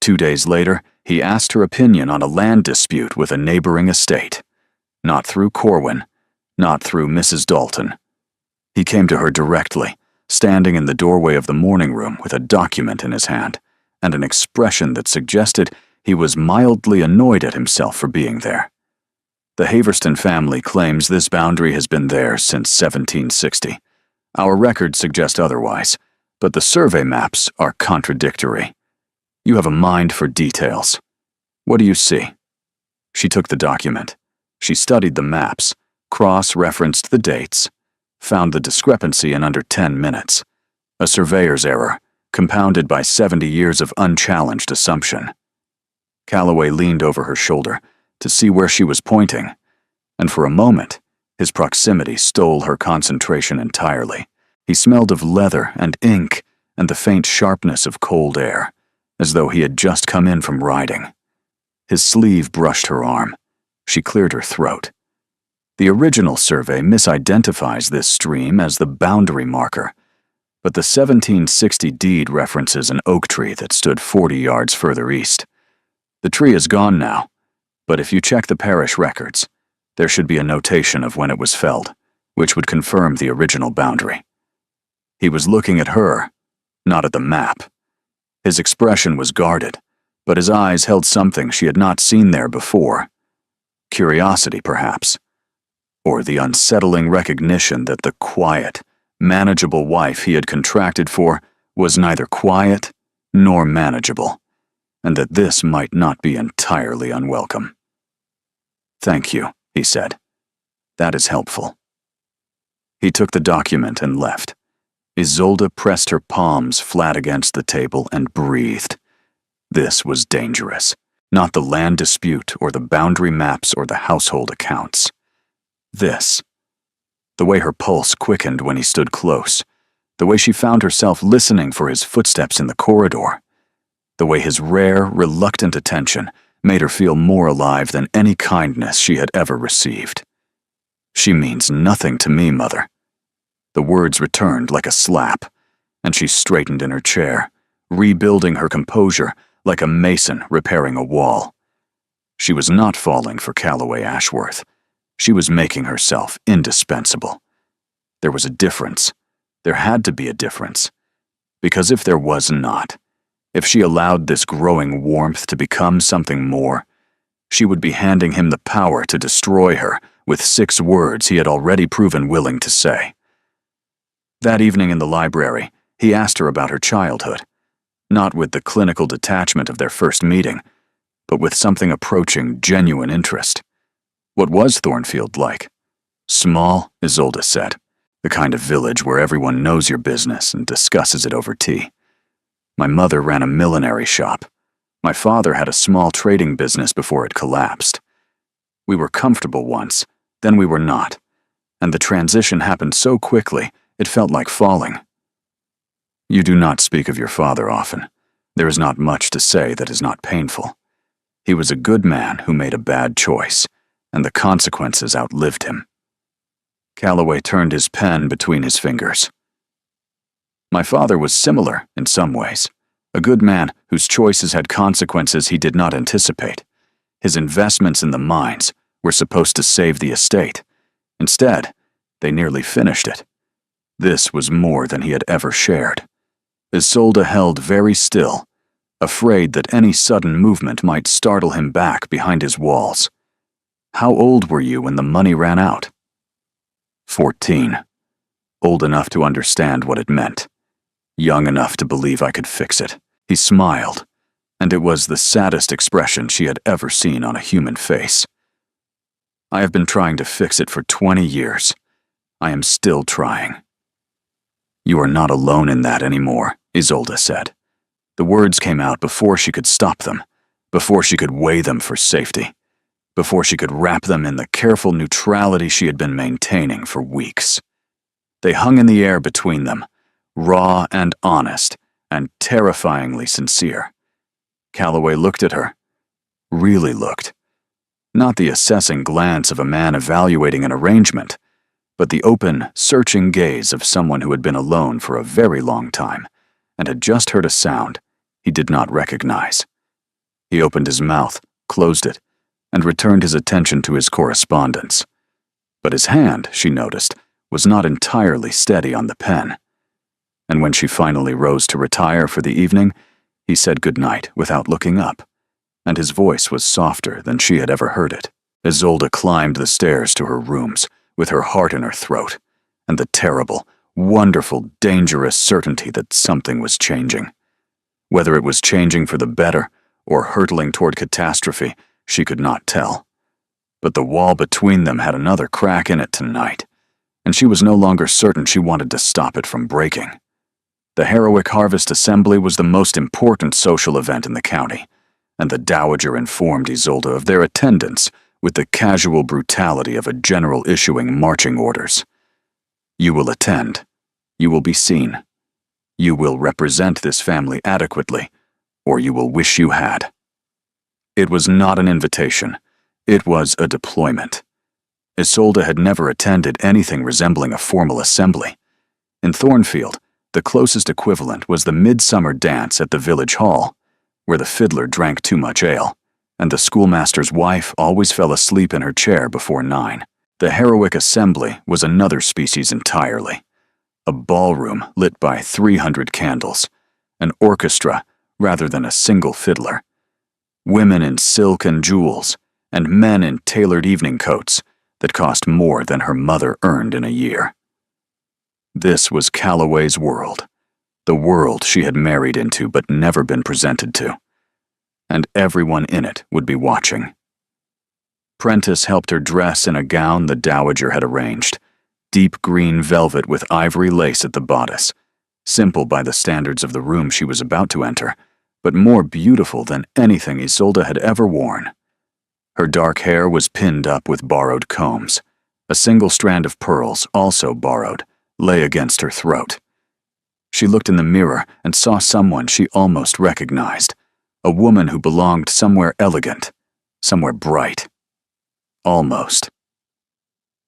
2 days later, he asked her opinion on a land dispute with a neighboring estate. Not through Corwin, not through Mrs. Dalton. He came to her directly, standing in the doorway of the morning room with a document in his hand, and an expression that suggested he was mildly annoyed at himself for being there. The Haverston family claims this boundary has been there since 1760. Our records suggest otherwise, but the survey maps are contradictory. You have a mind for details. What do you see?" She took the document. She studied the maps, cross-referenced the dates, found the discrepancy in under 10 minutes. A surveyor's error, compounded by 70 years of unchallenged assumption. Calloway leaned over her shoulder to see where she was pointing, and for a moment, his proximity stole her concentration entirely. He smelled of leather and ink and the faint sharpness of cold air, as though he had just come in from riding. His sleeve brushed her arm. She cleared her throat. The original survey misidentifies this stream as the boundary marker, but the 1760 deed references an oak tree that stood 40 yards further east. The tree is gone now, but if you check the parish records, there should be a notation of when it was felled, which would confirm the original boundary. He was looking at her, not at the map. His expression was guarded, but his eyes held something she had not seen there before. Curiosity, perhaps, or the unsettling recognition that the quiet, manageable wife he had contracted for was neither quiet nor manageable, and that this might not be entirely unwelcome. "Thank you," he said. "That is helpful." He took the document and left. Isolde pressed her palms flat against the table and breathed. This was dangerous. Not the land dispute or the boundary maps or the household accounts. This. The way her pulse quickened when he stood close. The way she found herself listening for his footsteps in the corridor. The way his rare, reluctant attention made her feel more alive than any kindness she had ever received. "She means nothing to me, Mother." The words returned like a slap, and she straightened in her chair, rebuilding her composure like a mason repairing a wall. She was not falling for Calloway Ashworth. She was making herself indispensable. There was a difference. There had to be a difference. Because if there was not, if she allowed this growing warmth to become something more, she would be handing him the power to destroy her with 6 words he had already proven willing to say. That evening in the library, he asked her about her childhood, not with the clinical detachment of their first meeting, but with something approaching genuine interest. What was Thornfield like? Small, Isolde said, the kind of village where everyone knows your business and discusses it over tea. My mother ran a millinery shop. My father had a small trading business before it collapsed. We were comfortable once, then we were not, and the transition happened so quickly it felt like falling. You do not speak of your father often. There is not much to say that is not painful. He was a good man who made a bad choice, and the consequences outlived him. Calloway turned his pen between his fingers. My father was similar in some ways, a good man whose choices had consequences he did not anticipate. His investments in the mines were supposed to save the estate. Instead, they nearly finished it. This was more than he had ever shared. Isolde held very still, afraid that any sudden movement might startle him back behind his walls. How old were you when the money ran out? 14. Old enough to understand what it meant. Young enough to believe I could fix it. He smiled, and it was the saddest expression she had ever seen on a human face. I have been trying to fix it for 20 years. I am still trying. You are not alone in that anymore, Isolde said. The words came out before she could stop them, before she could weigh them for safety, before she could wrap them in the careful neutrality she had been maintaining for weeks. They hung in the air between them, raw and honest, and terrifyingly sincere. Calloway looked at her. Really looked. Not the assessing glance of a man evaluating an arrangement, but the open, searching gaze of someone who had been alone for a very long time and had just heard a sound he did not recognize. He opened his mouth, closed it, and returned his attention to his correspondence. But his hand, she noticed, was not entirely steady on the pen. And when she finally rose to retire for the evening, he said good night without looking up, and his voice was softer than she had ever heard it. Isolde climbed the stairs to her rooms, with her heart in her throat, and the terrible, wonderful, dangerous certainty that something was changing. Whether it was changing for the better or hurtling toward catastrophe, she could not tell. But the wall between them had another crack in it tonight, and she was no longer certain she wanted to stop it from breaking. The Harrowick Harvest Assembly was the most important social event in the county, and the Dowager informed Isolde of their attendance with the casual brutality of a general issuing marching orders. You will attend. You will be seen. You will represent this family adequately, or you will wish you had. It was not an invitation. It was a deployment. Isolde had never attended anything resembling a formal assembly. In Thornfield, the closest equivalent was the midsummer dance at the village hall, where the fiddler drank too much ale, and the schoolmaster's wife always fell asleep in her chair before 9. The Harrowick Assembly was another species entirely. A ballroom lit by 300 candles, an orchestra rather than a single fiddler, women in silk and jewels, and men in tailored evening coats that cost more than her mother earned in a year. This was Calloway's world, the world she had married into but never been presented to, and everyone in it would be watching. Prentice helped her dress in a gown the Dowager had arranged, deep green velvet with ivory lace at the bodice, simple by the standards of the room she was about to enter, but more beautiful than anything Isolde had ever worn. Her dark hair was pinned up with borrowed combs. A single strand of pearls, also borrowed, lay against her throat. She looked in the mirror and saw someone she almost recognized, a woman who belonged somewhere elegant, somewhere bright. Almost.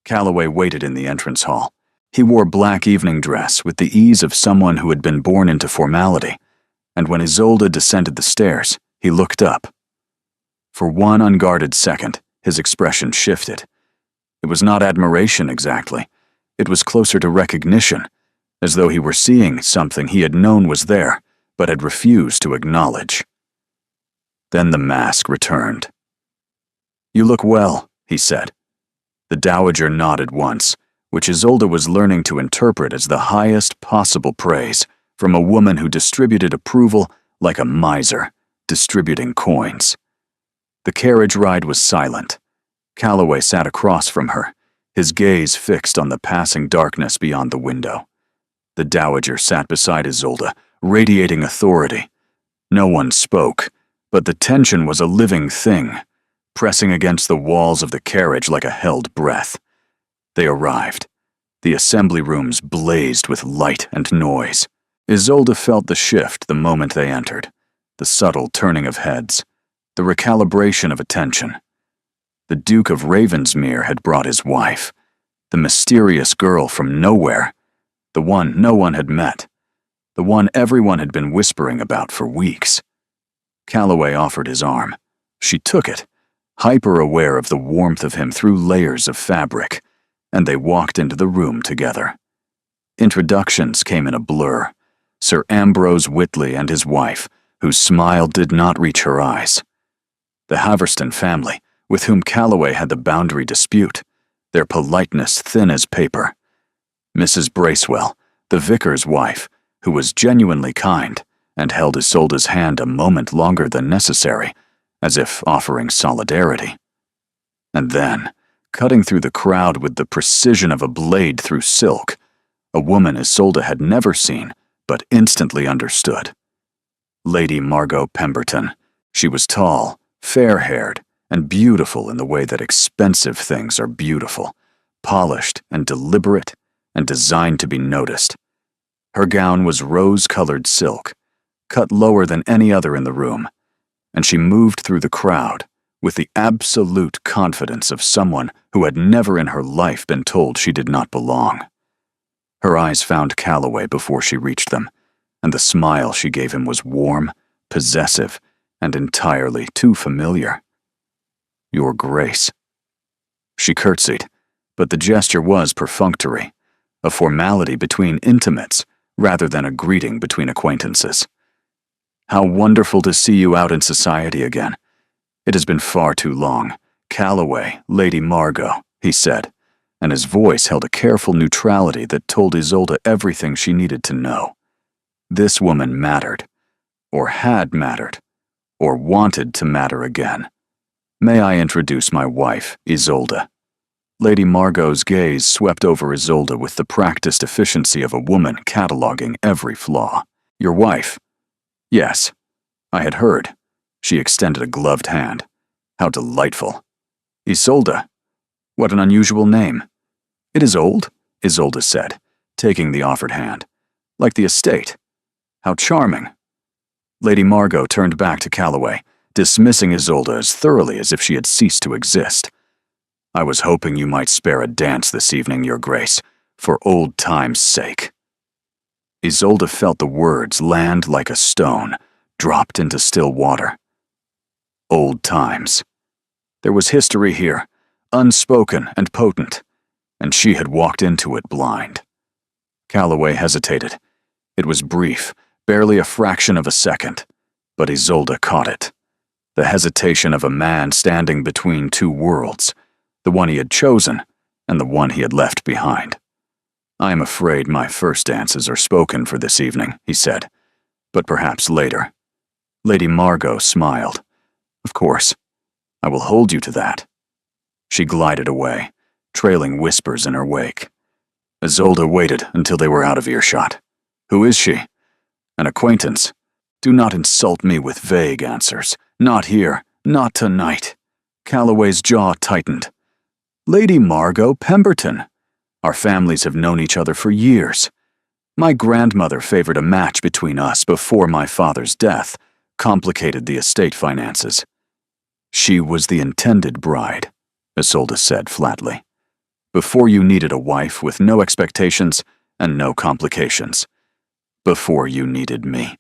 Calloway waited in the entrance hall. He wore black evening dress with the ease of someone who had been born into formality, and when Isolde descended the stairs, he looked up. For one unguarded second, his expression shifted. It was not admiration exactly. It was closer to recognition, as though he were seeing something he had known was there, but had refused to acknowledge. Then the mask returned. "You look well," he said. The Dowager nodded once, which Isolde was learning to interpret as the highest possible praise from a woman who distributed approval like a miser, distributing coins. The carriage ride was silent. Calloway sat across from her, his gaze fixed on the passing darkness beyond the window. The Dowager sat beside Isolde, radiating authority. No one spoke, but the tension was a living thing, pressing against the walls of the carriage like a held breath. They arrived. The assembly rooms blazed with light and noise. Isolde felt the shift the moment they entered, the subtle turning of heads, the recalibration of attention. The Duke of Ravensmere had brought his wife, the mysterious girl from nowhere, the one no one had met, the one everyone had been whispering about for weeks. Calloway offered his arm. She took it, hyper-aware of the warmth of him through layers of fabric, and they walked into the room together. Introductions came in a blur. Sir Ambrose Whitley and his wife, whose smile did not reach her eyes. The Haverston family, with whom Calloway had the boundary dispute, their politeness thin as paper. Mrs. Bracewell, the vicar's wife, who was genuinely kind and held Isolde's hand a moment longer than necessary, as if offering solidarity. And then, cutting through the crowd with the precision of a blade through silk, a woman Isolde had never seen, but instantly understood. Lady Margot Pemberton. She was tall, fair-haired, and beautiful in the way that expensive things are beautiful, polished and deliberate and designed to be noticed. Her gown was rose-colored silk, cut lower than any other in the room, and she moved through the crowd with the absolute confidence of someone who had never in her life been told she did not belong. Her eyes found Calloway before she reached them, and the smile she gave him was warm, possessive, and entirely too familiar. "Your Grace." She curtsied, but the gesture was perfunctory, a formality between intimates rather than a greeting between acquaintances. "How wonderful to see you out in society again. It has been far too long," Calloway, Lady Margot," he said, and his voice held a careful neutrality that told Isolde everything she needed to know. This woman mattered, or had mattered, or wanted to matter again. "May I introduce my wife, Isolde?" Lady Margot's gaze swept over Isolde with the practiced efficiency of a woman cataloging every flaw. "Your wife?" "Yes. I had heard." She extended a gloved hand. "How delightful." "Isolde? What an unusual name." "It is old," Isolde said, taking the offered hand. "Like the estate. How charming." Lady Margot turned back to Calloway, dismissing Isolde as thoroughly as if she had ceased to exist. "I was hoping you might spare a dance this evening, Your Grace, for old time's sake." Isolde felt the words land like a stone, dropped into still water. Old times. There was history here, unspoken and potent, and she had walked into it blind. Calloway hesitated. It was brief, barely a fraction of a second, but Isolde caught it. The hesitation of a man standing between two worlds, the one he had chosen and the one he had left behind. "I am afraid my first dances are spoken for this evening," he said, "but perhaps later." Lady Margot smiled. "Of course. I will hold you to that." She glided away, trailing whispers in her wake. Isolde waited until they were out of earshot. "Who is she?" "An acquaintance. Do not insult me with vague answers. Not here. Not tonight." Calloway's jaw tightened. "Lady Margot Pemberton. Our families have known each other for years. My grandmother favored a match between us before my father's death, complicated the estate finances." "She was the intended bride," Isolde said flatly. "Before you needed a wife with no expectations and no complications. Before you needed me."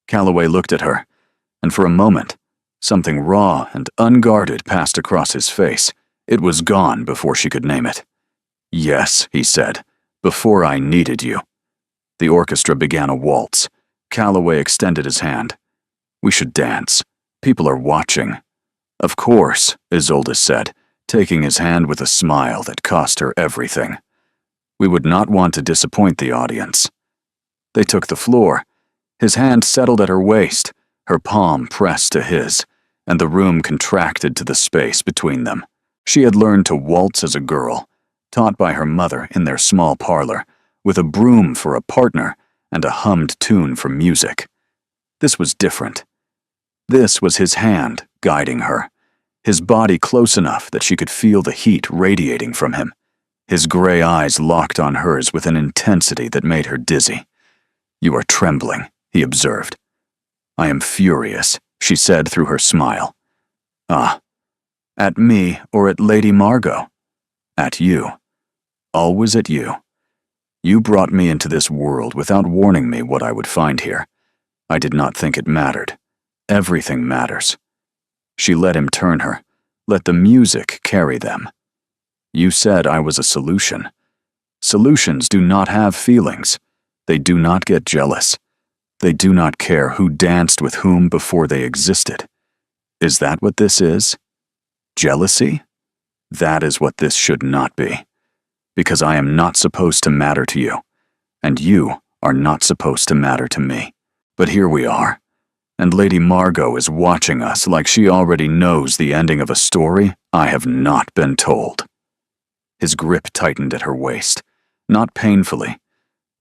Calloway looked at her, and for a moment, something raw and unguarded passed across his face. It was gone before she could name it. "Yes," he said, "before I needed you." The orchestra began a waltz. Calloway extended his hand. "We should dance. People are watching." "Of course," Isolde said, taking his hand with a smile that cost her everything. "We would not want to disappoint the audience." They took the floor. His hand settled at her waist, her palm pressed to his, and the room contracted to the space between them. She had learned to waltz as a girl, taught by her mother in their small parlor, with a broom for a partner and a hummed tune for music. This was different. This was his hand guiding her, his body close enough that she could feel the heat radiating from him, his gray eyes locked on hers with an intensity that made her dizzy. "You are trembling," he observed. "I am furious," she said through her smile. "Ah, at me or at Lady Margot?" "At you. Always at you. You brought me into this world without warning me what I would find here. I did not think it mattered. Everything matters." She let him turn her, let the music carry them. "You said I was a solution. Solutions do not have feelings. They do not get jealous. They do not care who danced with whom before they existed. Is that what this is? Jealousy? That is what this should not be. Because I am not supposed to matter to you, and you are not supposed to matter to me. But here we are, and Lady Margot is watching us like she already knows the ending of a story I have not been told." His grip tightened at her waist, not painfully,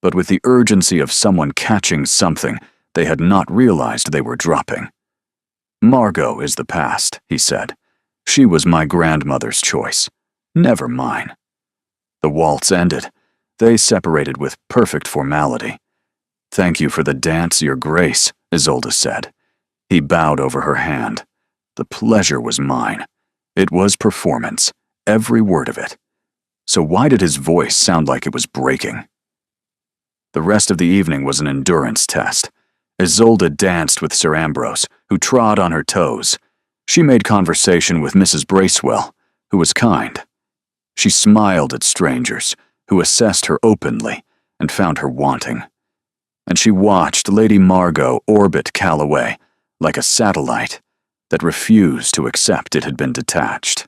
but with the urgency of someone catching something they had not realized they were dropping. "Margot is the past," he said. "She was my grandmother's choice, never mine." The waltz ended. They separated with perfect formality. "Thank you for the dance, Your Grace," Isolde said. He bowed over her hand. "The pleasure was mine. It was performance, every word of it." So why did his voice sound like it was breaking? The rest of the evening was an endurance test. Isolde danced with Sir Ambrose, who trod on her toes. She made conversation with Mrs. Bracewell, who was kind. She smiled at strangers, who assessed her openly and found her wanting. And she watched Lady Margot orbit Calloway like a satellite, that refused to accept it had been detached.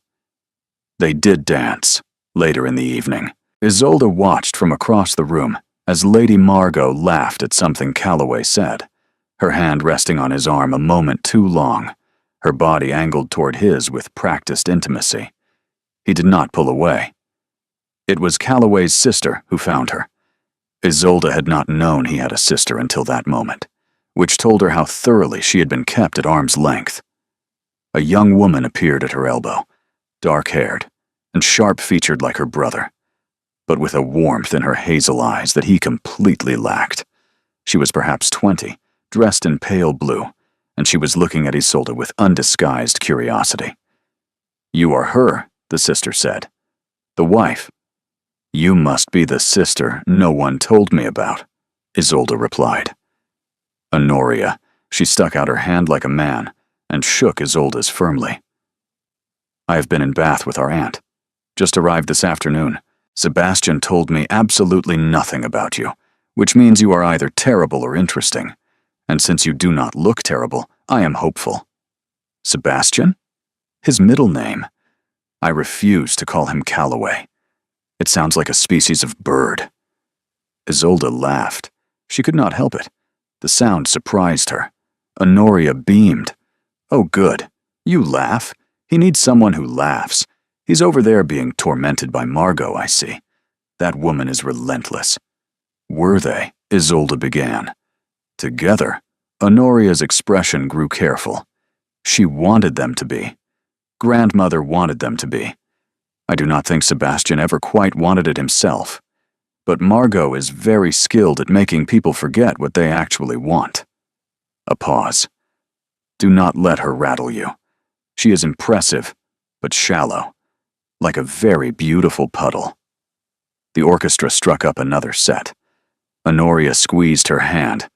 They did dance, later in the evening. Isolde watched from across the room as Lady Margot laughed at something Calloway said, her hand resting on his arm a moment too long, her body angled toward his with practiced intimacy. He did not pull away. It was Calloway's sister who found her. Isolde had not known he had a sister until that moment, which told her how thoroughly she had been kept at arm's length. A young woman appeared at her elbow, dark-haired and sharp-featured like her brother, but with a warmth in her hazel eyes that he completely lacked. She was perhaps 20, dressed in pale blue, and she was looking at Isolde with undisguised curiosity. "You are her," the sister said. "The wife." "You must be the sister no one told me about," Isolde replied. Honoria, she stuck out her hand like a man and shook Isolde's firmly. "I have been in Bath with our aunt. Just arrived this afternoon. Sebastian told me absolutely nothing about you, which means you are either terrible or interesting. And since you do not look terrible, I am hopeful." "Sebastian? His middle name. I refuse to call him Calloway. It sounds like a species of bird." Isolde laughed. She could not help it. The sound surprised her. Honoria beamed. "Oh, good. You laugh. He needs someone who laughs. He's over there being tormented by Margot, I see. That woman is relentless." "Were they?" Isolde began. Together, Honoria's expression grew careful. She wanted them to be. Grandmother wanted them to be. I do not think Sebastian ever quite wanted it himself. But Margot is very skilled at making people forget what they actually want. A pause. Do not let her rattle you. She is impressive, but shallow, like a very beautiful puddle. The orchestra struck up another set. Honoria squeezed her hand.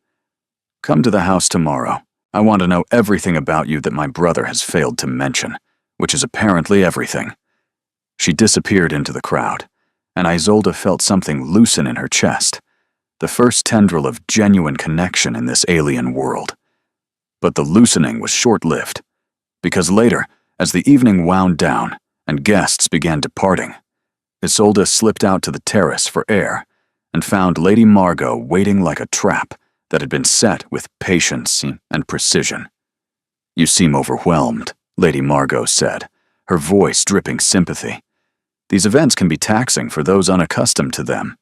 "Come to the house tomorrow. I want to know everything about you that my brother has failed to mention, which is apparently everything." She disappeared into the crowd, and Isolde felt something loosen in her chest, the first tendril of genuine connection in this alien world. But the loosening was short-lived, because later, as the evening wound down and guests began departing, Isolde slipped out to the terrace for air and found Lady Margot waiting like a trap that had been set with patience and precision. "You seem overwhelmed," Lady Margot said, her voice dripping sympathy. "These events can be taxing for those unaccustomed to them."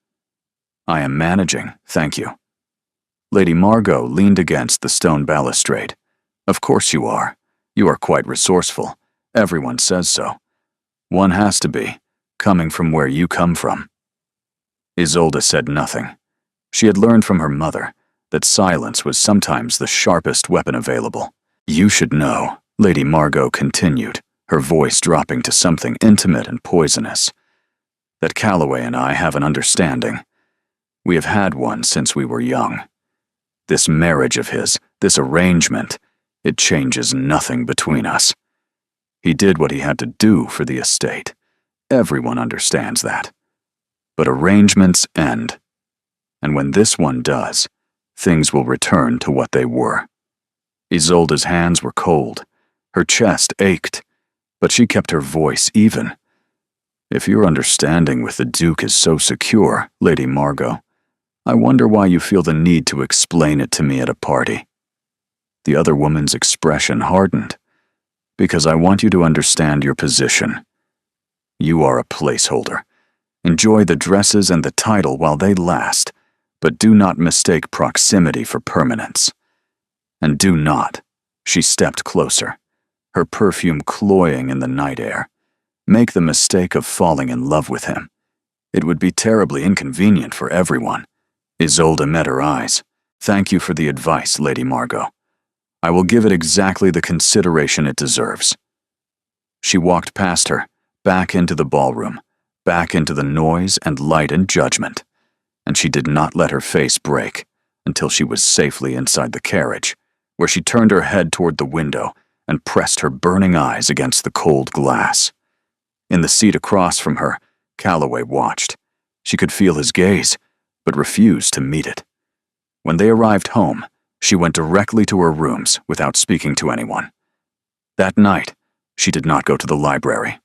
"I am managing, thank you." Lady Margot leaned against the stone balustrade. "Of course you are. You are quite resourceful. Everyone says so. One has to be, coming from where you come from." Isolde said nothing. She had learned from her mother that silence was sometimes the sharpest weapon available. "You should know," Lady Margot continued, her voice dropping to something intimate and poisonous, "that Calloway and I have an understanding. We have had one since we were young. This marriage of his, this arrangement, it changes nothing between us. He did what he had to do for the estate. Everyone understands that. But arrangements end. And when this one does, things will return to what they were." Isolde's hands were cold. Her chest ached, but she kept her voice even. "If your understanding with the Duke is so secure, Lady Margot, I wonder why you feel the need to explain it to me at a party." The other woman's expression hardened. "Because I want you to understand your position. You are a placeholder. Enjoy the dresses and the title while they last, but do not mistake proximity for permanence. And do not," she stepped closer, her perfume cloying in the night air, "make the mistake of falling in love with him. It would be terribly inconvenient for everyone." Isolde met her eyes. "Thank you for the advice, Lady Margot. I will give it exactly the consideration it deserves." She walked past her, back into the ballroom, back into the noise and light and judgment, and she did not let her face break until she was safely inside the carriage, where she turned her head toward the window and pressed her burning eyes against the cold glass. In the seat across from her, Calloway watched. She could feel his gaze, but refused to meet it. When they arrived home, she went directly to her rooms without speaking to anyone. That night, she did not go to the library.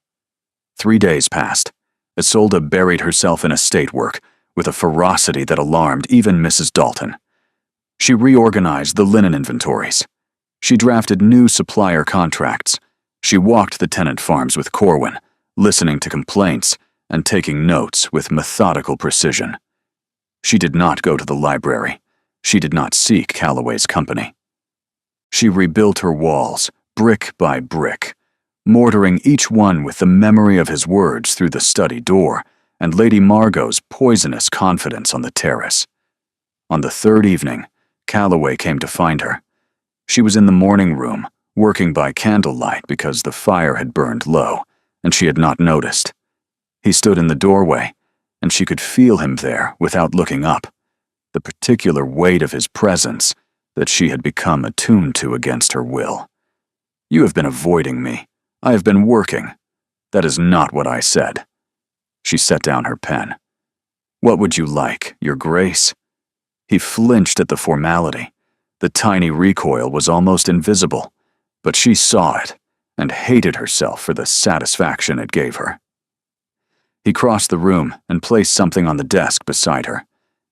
3 days passed. Isolde buried herself in estate work with a ferocity that alarmed even Mrs. Dalton. She reorganized the linen inventories. She drafted new supplier contracts. She walked the tenant farms with Corwin, listening to complaints and taking notes with methodical precision. She did not go to the library. She did not seek Calloway's company. She rebuilt her walls, brick by brick, mortaring each one with the memory of his words through the study door and Lady Margot's poisonous confidence on the terrace. On the third evening, Calloway came to find her. She was in the morning room, working by candlelight because the fire had burned low, and she had not noticed. He stood in the doorway, and she could feel him there without looking up, the particular weight of his presence that she had become attuned to against her will. "You have been avoiding me. I have been working. That is not what I said." She set down her pen. "What would you like, Your Grace?" He flinched at the formality. The tiny recoil was almost invisible, but she saw it and hated herself for the satisfaction it gave her. He crossed the room and placed something on the desk beside her.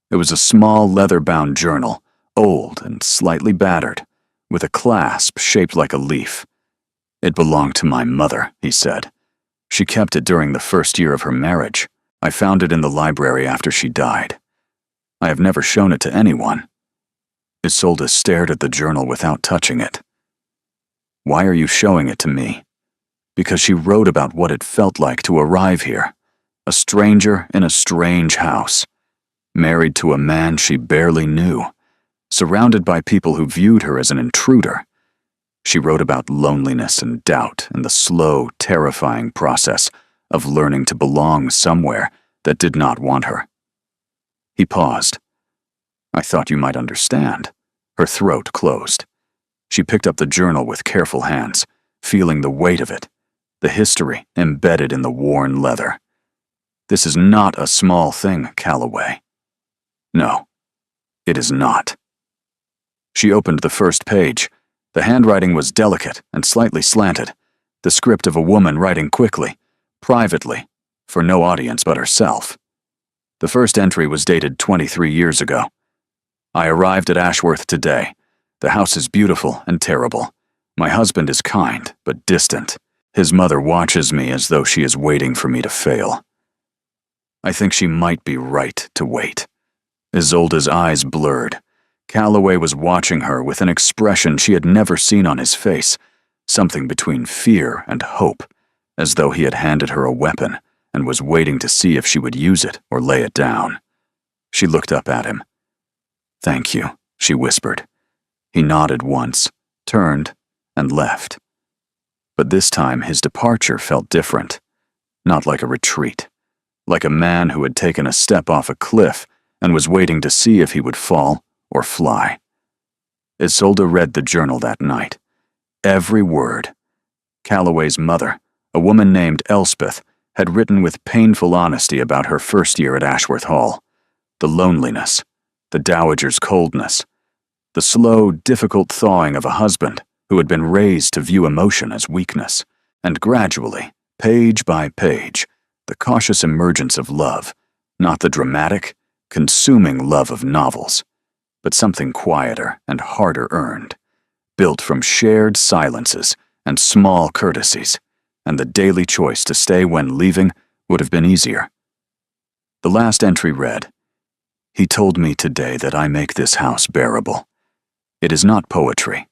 It was a small leather-bound journal, old and slightly battered, with a clasp shaped like a leaf. "It belonged to my mother," he said. "She kept it during the first year of her marriage. I found it in the library after she died. I have never shown it to anyone." Isolde stared at the journal without touching it. "Why are you showing it to me?" "Because she wrote about what it felt like to arrive here, a stranger in a strange house, married to a man she barely knew, surrounded by people who viewed her as an intruder. She wrote about loneliness and doubt and the slow, terrifying process of learning to belong somewhere that did not want her." He paused. "I thought you might understand." Her throat closed. She picked up the journal with careful hands, feeling the weight of it, the history embedded in the worn leather. "This is not a small thing, Calloway." "No, it is not." She opened the first page. The handwriting was delicate and slightly slanted, the script of a woman writing quickly, privately, for no audience but herself. The first entry was dated 23 years ago. "I arrived at Ashworth today. The house is beautiful and terrible. My husband is kind, but distant. His mother watches me as though she is waiting for me to fail. I think she might be right to wait." Isolde's eyes blurred. Calloway was watching her with an expression she had never seen on his face, something between fear and hope, as though he had handed her a weapon and was waiting to see if she would use it or lay it down. She looked up at him. "Thank you," she whispered. He nodded once, turned, and left. But this time his departure felt different, not like a retreat, like a man who had taken a step off a cliff and was waiting to see if he would fall or fly. Isolde read the journal that night. Every word. Calloway's mother, a woman named Elspeth, had written with painful honesty about her first year at Ashworth Hall. The loneliness, the dowager's coldness, the slow, difficult thawing of a husband who had been raised to view emotion as weakness, and gradually, page by page, the cautious emergence of love, not the dramatic, consuming love of novels, but something quieter and harder earned, built from shared silences and small courtesies, and the daily choice to stay when leaving would have been easier. The last entry read, "He told me today that I make this house bearable. It is not poetry.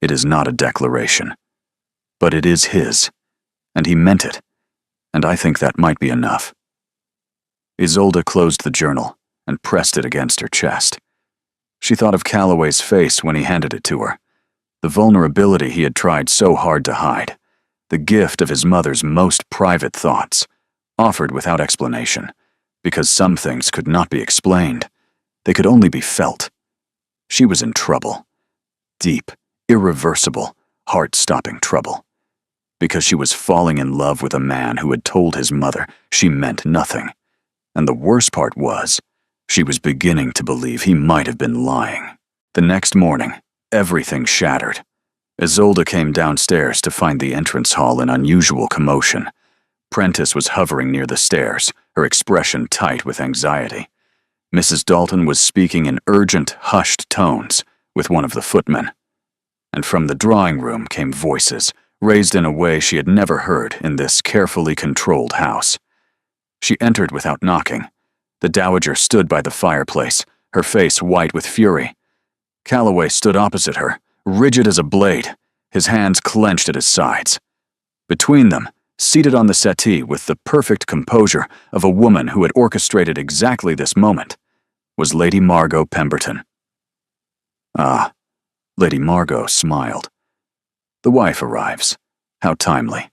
It is not a declaration. But it is his, and he meant it, and I think that might be enough." Isolde closed the journal and pressed it against her chest. She thought of Calloway's face when he handed it to her, the vulnerability he had tried so hard to hide, the gift of his mother's most private thoughts, offered without explanation, because some things could not be explained. They could only be felt. She was in trouble. Deep, irreversible, heart-stopping trouble. Because she was falling in love with a man who had told his mother she meant nothing. And the worst part was, she was beginning to believe he might have been lying. The next morning, everything shattered. Isolde came downstairs to find the entrance hall in unusual commotion. Prentice was hovering near the stairs, her expression tight with anxiety. Mrs. Dalton was speaking in urgent, hushed tones with one of the footmen. And from the drawing room came voices, raised in a way she had never heard in this carefully controlled house. She entered without knocking. The dowager stood by the fireplace, her face white with fury. Calloway stood opposite her, rigid as a blade, his hands clenched at his sides. Between them, seated on the settee with the perfect composure of a woman who had orchestrated exactly this moment, was Lady Margot Pemberton. Ah, Lady Margot smiled. The wife arrives. How timely.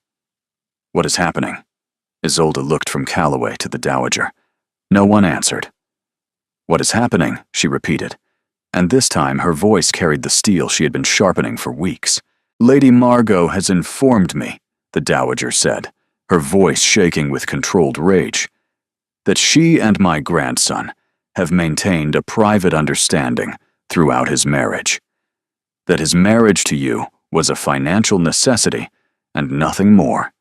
What is happening? Isolde looked from Calloway to the dowager. No one answered. What is happening? She repeated, and this time her voice carried the steel she had been sharpening for weeks. Lady Margot has informed me, the dowager said, her voice shaking with controlled rage, that she and my grandson have maintained a private understanding throughout his marriage. That his marriage to you was a financial necessity and nothing more.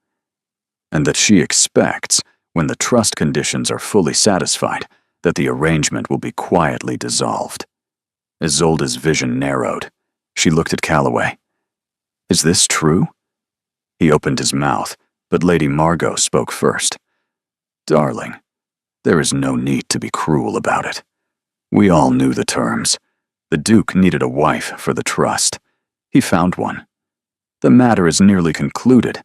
And that she expects, when the trust conditions are fully satisfied, that the arrangement will be quietly dissolved. Isolde's vision narrowed. She looked at Calloway. Is this true? He opened his mouth, but Lady Margot spoke first. Darling, there is no need to be cruel about it. We all knew the terms. The Duke needed a wife for the trust. He found one. The matter is nearly concluded.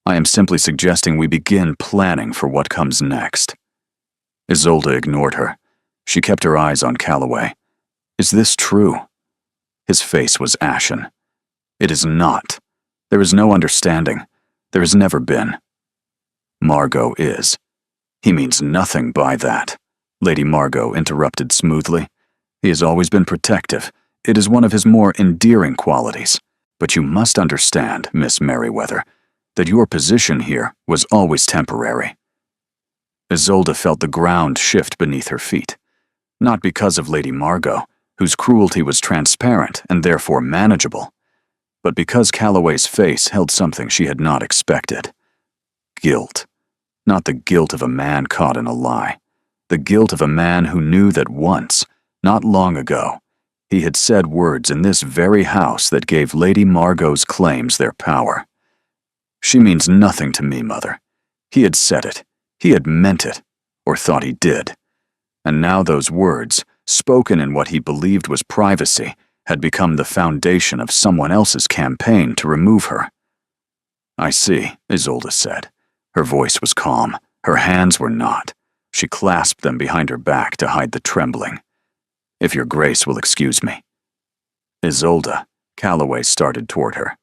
I am simply suggesting we begin planning for what comes next. Isolde ignored her. She kept her eyes on Calloway. Is this true? His face was ashen. It is not. There is no understanding. There has never been. Margot is. He means nothing by that, Lady Margot interrupted smoothly. He has always been protective. It is one of his more endearing qualities. But you must understand, Miss Merriweather, that your position here was always temporary. Isolde felt the ground shift beneath her feet. Not because of Lady Margot, whose cruelty was transparent and therefore manageable, but because Calloway's face held something she had not expected. Guilt. Not the guilt of a man caught in a lie. The guilt of a man who knew that once, not long ago, he had said words in this very house that gave Lady Margot's claims their power. She means nothing to me, Mother. He had said it. He had meant it, or thought he did. And now those words, spoken in what he believed was privacy, had become the foundation of someone else's campaign to remove her. I see, Isolde said. Her voice was calm. Her hands were not. She clasped them behind her back to hide the trembling. If your grace will excuse me. Isolde, Calloway started toward her.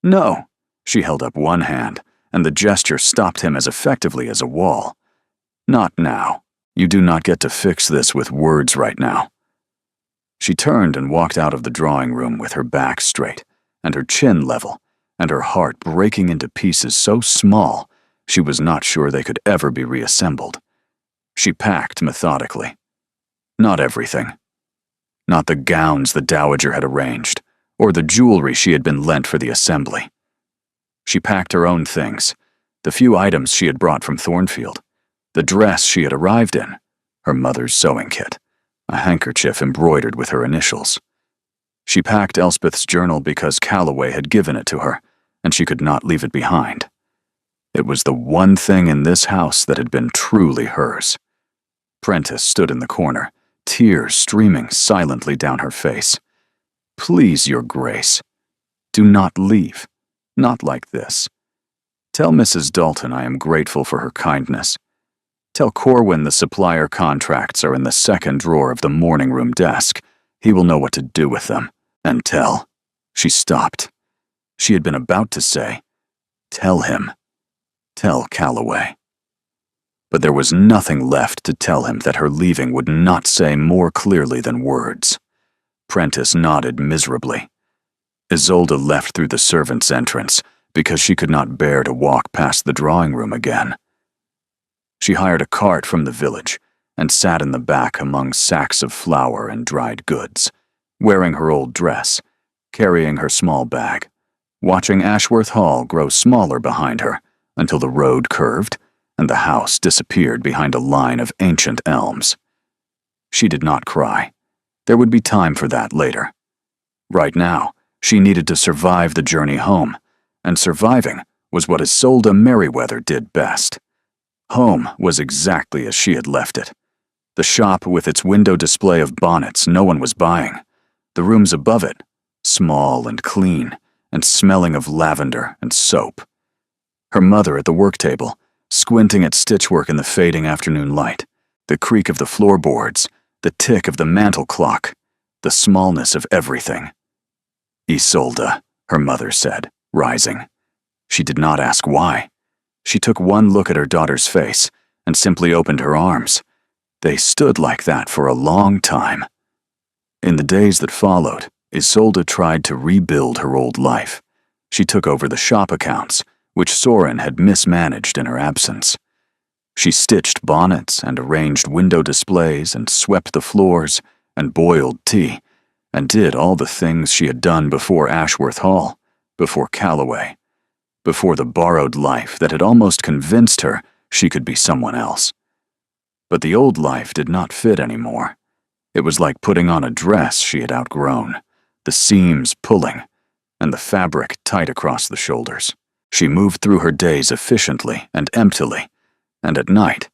No. She held up one hand, and the gesture stopped him as effectively as a wall. Not now. You do not get to fix this with words right now. She turned and walked out of the drawing room with her back straight, and her chin level, and her heart breaking into pieces so small she was not sure they could ever be reassembled. She packed methodically. Not everything. Not the gowns the dowager had arranged, or the jewelry she had been lent for the assembly. She packed her own things, the few items she had brought from Thornfield, the dress she had arrived in, her mother's sewing kit, a handkerchief embroidered with her initials. She packed Elspeth's journal because Calloway had given it to her, and she could not leave it behind. It was the one thing in this house that had been truly hers. Prentice stood in the corner, tears streaming silently down her face. Please, your grace, do not leave. Not like this. Tell Mrs. Dalton I am grateful for her kindness. Tell Corwin the supplier contracts are in the second drawer of the morning room desk. He will know what to do with them. And tell. She stopped. She had been about to say, tell him. Tell Calloway. But there was nothing left to tell him that her leaving would not say more clearly than words. Prentice nodded miserably. Isolde left through the servants' entrance because she could not bear to walk past the drawing room again. She hired a cart from the village and sat in the back among sacks of flour and dried goods, wearing her old dress, carrying her small bag, watching Ashworth Hall grow smaller behind her until the road curved and the house disappeared behind a line of ancient elms. She did not cry. There would be time for that later. Right now, she needed to survive the journey home, and surviving was what Isolde Merriweather did best. Home was exactly as she had left it. The shop with its window display of bonnets no one was buying. The rooms above it, small and clean, and smelling of lavender and soap. Her mother at the work table, squinting at stitchwork in the fading afternoon light, the creak of the floorboards, the tick of the mantel clock, the smallness of everything. Isolde, her mother said, rising. She did not ask why. She took one look at her daughter's face and simply opened her arms. They stood like that for a long time. In the days that followed, Isolde tried to rebuild her old life. She took over the shop accounts, which Soren had mismanaged in her absence. She stitched bonnets and arranged window displays and swept the floors and boiled tea and did all the things she had done before Ashworth Hall, before Calloway, before the borrowed life that had almost convinced her she could be someone else. But the old life did not fit anymore. It was like putting on a dress she had outgrown, the seams pulling, and the fabric tight across the shoulders. She moved through her days efficiently and emptily, and at night,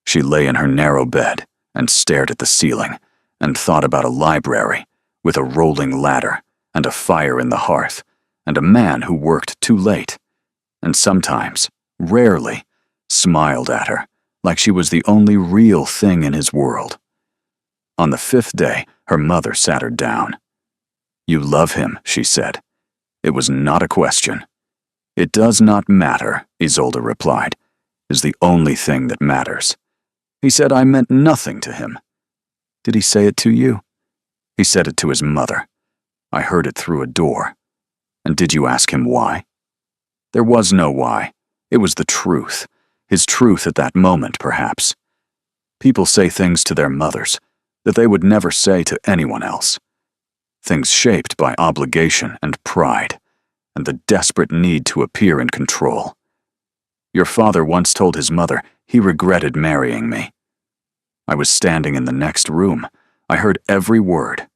she lay in her narrow bed and stared at the ceiling and thought about a library with a rolling ladder and a fire in the hearth and a man who worked too late, and sometimes, rarely, smiled at her like she was the only real thing in his world. On the 5th day, her mother sat her down. "You love him," she said. It was not a question. "It does not matter," Isolde replied, "is the only thing that matters. He said I meant nothing to him." "Did he say it to you?" "He said it to his mother. I heard it through a door." "And did you ask him why?" "There was no why. It was the truth. His truth at that moment, perhaps. People say things to their mothers that they would never say to anyone else. Things shaped by obligation and pride, and the desperate need to appear in control. Your father once told his mother he regretted marrying me. I was standing in the next room. I heard every word."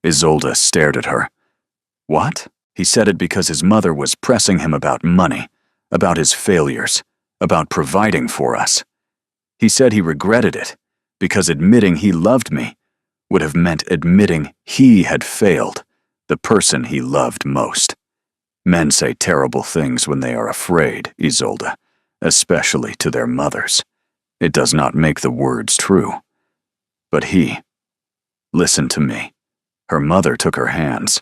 Isolde stared at her. "What?" He said it because his mother was pressing him about money, about his failures, about providing for us. He said he regretted it because admitting he loved me would have meant admitting he had failed the person he loved most. Men say terrible things when they are afraid, Isolde, especially to their mothers. It does not make the words true. But he... Listen to me." Her mother took her hands.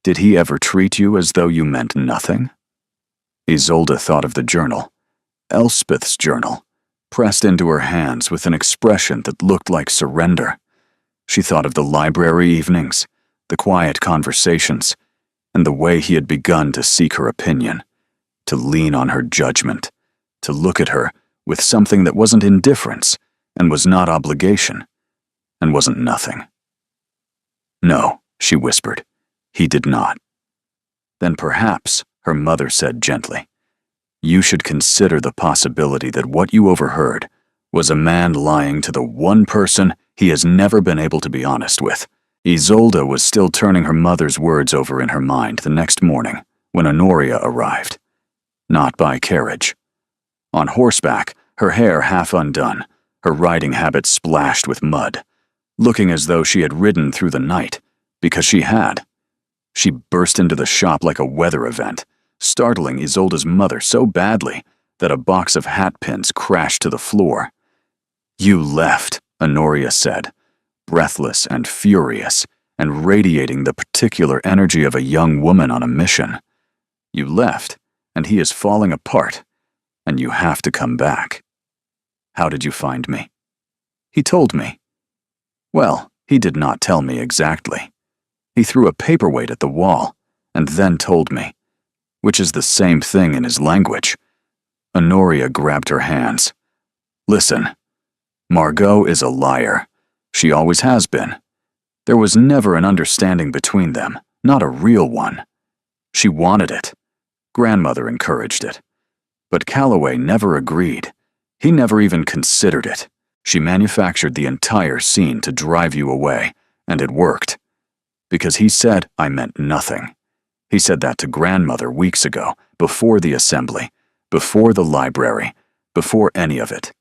"Did he ever treat you as though you meant nothing?" Isolde thought of the journal, Elspeth's journal, pressed into her hands with an expression that looked like surrender. She thought of the library evenings, the quiet conversations, and the way he had begun to seek her opinion, to lean on her judgment, to look at her with something that wasn't indifference and was not obligation, and wasn't nothing. "No," she whispered. "He did not." "Then perhaps," her mother said gently, "you should consider the possibility that what you overheard was a man lying to the one person he has never been able to be honest with." Isolde was still turning her mother's words over in her mind the next morning when Honoria arrived. Not by carriage. On horseback, her hair half undone, her riding habit splashed with mud, looking as though she had ridden through the night, because she had. She burst into the shop like a weather event, startling Isolde's mother so badly that a box of hat pins crashed to the floor. "You left," Honoria said, breathless and furious, and radiating the particular energy of a young woman on a mission. "You left, and he is falling apart, and you have to come back." "How did you find me?" "He told me." "Well, he did not tell me exactly. He threw a paperweight at the wall, and then told me, which is the same thing in his language." Honoria grabbed her hands. "Listen, Margot is a liar. She always has been. There was never an understanding between them, not a real one. She wanted it. Grandmother encouraged it. But Calloway never agreed. He never even considered it. She manufactured the entire scene to drive you away, and it worked. Because he said I meant nothing. He said that to Grandmother weeks ago, before the assembly, before the library, before any of it.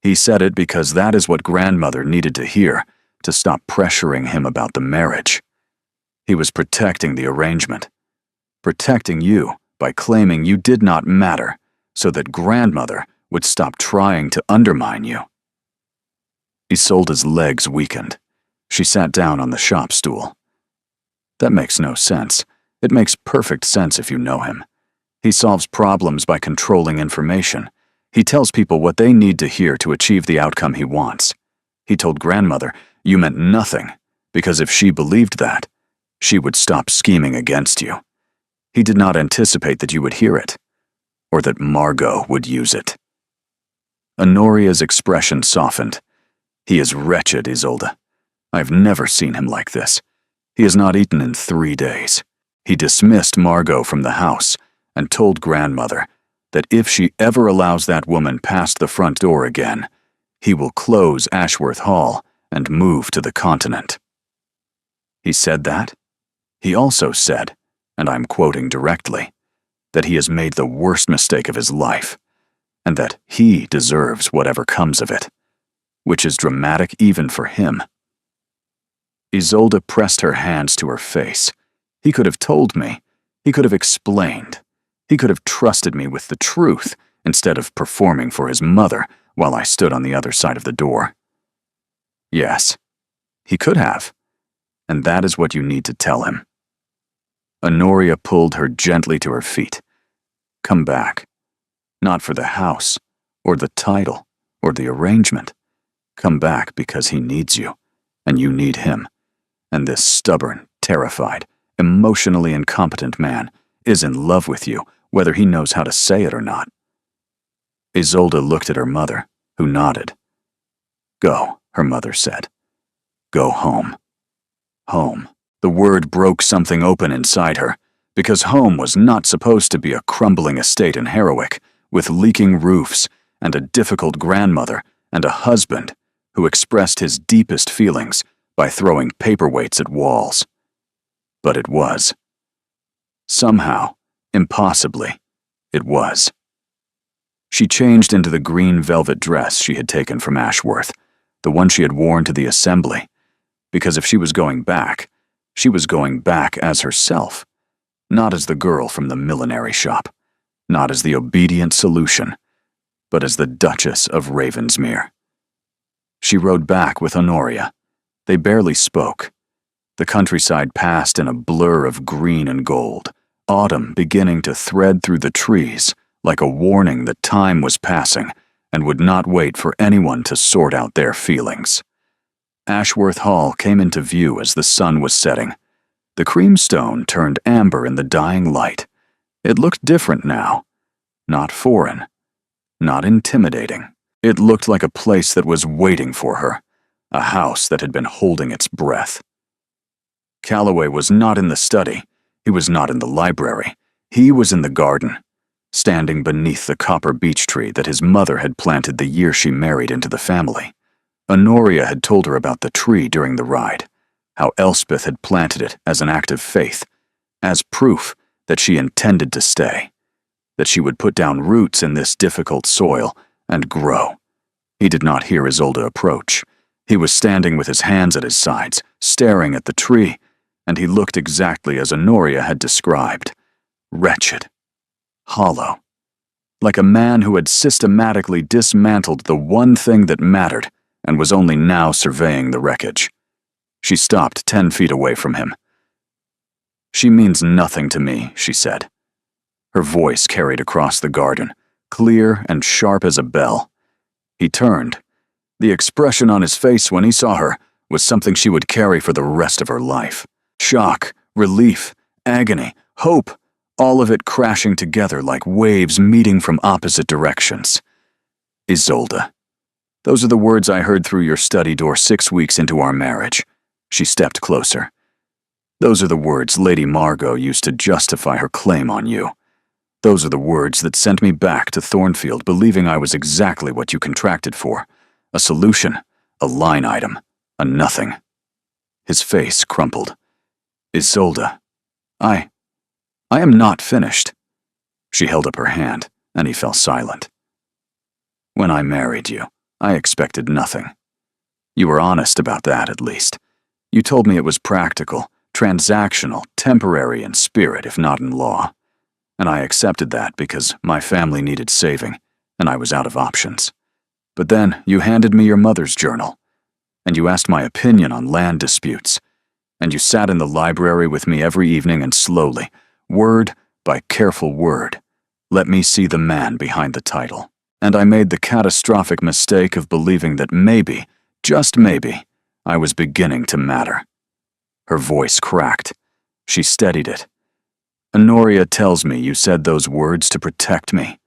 He said it because that is what Grandmother needed to hear to stop pressuring him about the marriage. He was protecting the arrangement. Protecting you by claiming you did not matter so that Grandmother would stop trying to undermine you. Isolde's legs weakened. She sat down on the shop stool. That makes no sense. It makes perfect sense if you know him. He solves problems by controlling information. He tells people what they need to hear to achieve the outcome he wants. He told Grandmother you meant nothing, because if she believed that, she would stop scheming against you. He did not anticipate that you would hear it, or that Margot would use it. Honoria's expression softened. He is wretched, Isolde. I've never seen him like this. He has not eaten in 3 days. He dismissed Margot from the house and told Grandmother that if she ever allows that woman past the front door again, he will close Ashworth Hall and move to the continent. He said that? He also said, and I'm quoting directly, that he has made the worst mistake of his life, and that he deserves whatever comes of it, which is dramatic even for him. Isolde pressed her hands to her face. He could have told me. He could have explained. He could have trusted me with the truth instead of performing for his mother while I stood on the other side of the door. Yes, he could have, and that is what you need to tell him. Honoria pulled her gently to her feet. Come back. Not for the house, or the title, or the arrangement. Come back because he needs you, and you need him. And this stubborn, terrified, emotionally incompetent man is in love with you, whether he knows how to say it or not. Isolde looked at her mother, who nodded. Go, her mother said. Go home. Home. The word broke something open inside her, because home was not supposed to be a crumbling estate in Harrowick, with leaking roofs and a difficult grandmother and a husband who expressed his deepest feelings by throwing paperweights at walls. But it was. Somehow, impossibly, it was. She changed into the green velvet dress she had taken from Ashworth, the one she had worn to the assembly, because if she was going back as herself, not as the girl from the millinery shop, not as the obedient solution, but as the Duchess of Ravensmere. She rode back with Honoria. They barely spoke. The countryside passed in a blur of green and gold, autumn beginning to thread through the trees like a warning that time was passing and would not wait for anyone to sort out their feelings. Ashworth Hall came into view as the sun was setting. The creamstone turned amber in the dying light. It looked different now. Not foreign. Not intimidating. It looked like a place that was waiting for her, a house that had been holding its breath. Calloway was not in the study. He was not in the library. He was in the garden, standing beneath the copper beech tree that his mother had planted the year she married into the family. Honoria had told her about the tree during the ride, how Elspeth had planted it as an act of faith, as proof that she intended to stay, that she would put down roots in this difficult soil and grow. He did not hear Isolde approach. He was standing with his hands at his sides, staring at the tree, and he looked exactly as Honoria had described. Wretched. Hollow. Like a man who had systematically dismantled the one thing that mattered and was only now surveying the wreckage. She stopped 10 feet away from him. She means nothing to me, she said. Her voice carried across the garden, clear and sharp as a bell. He turned. The expression on his face when he saw her was something she would carry for the rest of her life. Shock, relief, agony, hope, all of it crashing together like waves meeting from opposite directions. Isolde. Those are the words I heard through your study door 6 weeks into our marriage. She stepped closer. Those are the words Lady Margot used to justify her claim on you. Those are the words that sent me back to Thornfield believing I was exactly what you contracted for. A solution, a line item, a nothing. His face crumpled. Isolde, I am not finished. She held up her hand, and he fell silent. When I married you, I expected nothing. You were honest about that, at least. You told me it was practical, transactional, temporary in spirit, if not in law. And I accepted that because my family needed saving, and I was out of options. But then you handed me your mother's journal, and you asked my opinion on land disputes, and you sat in the library with me every evening and slowly, word by careful word, let me see the man behind the title. And I made the catastrophic mistake of believing that maybe, just maybe, I was beginning to matter. Her voice cracked. She steadied it. Honoria tells me you said those words to protect me,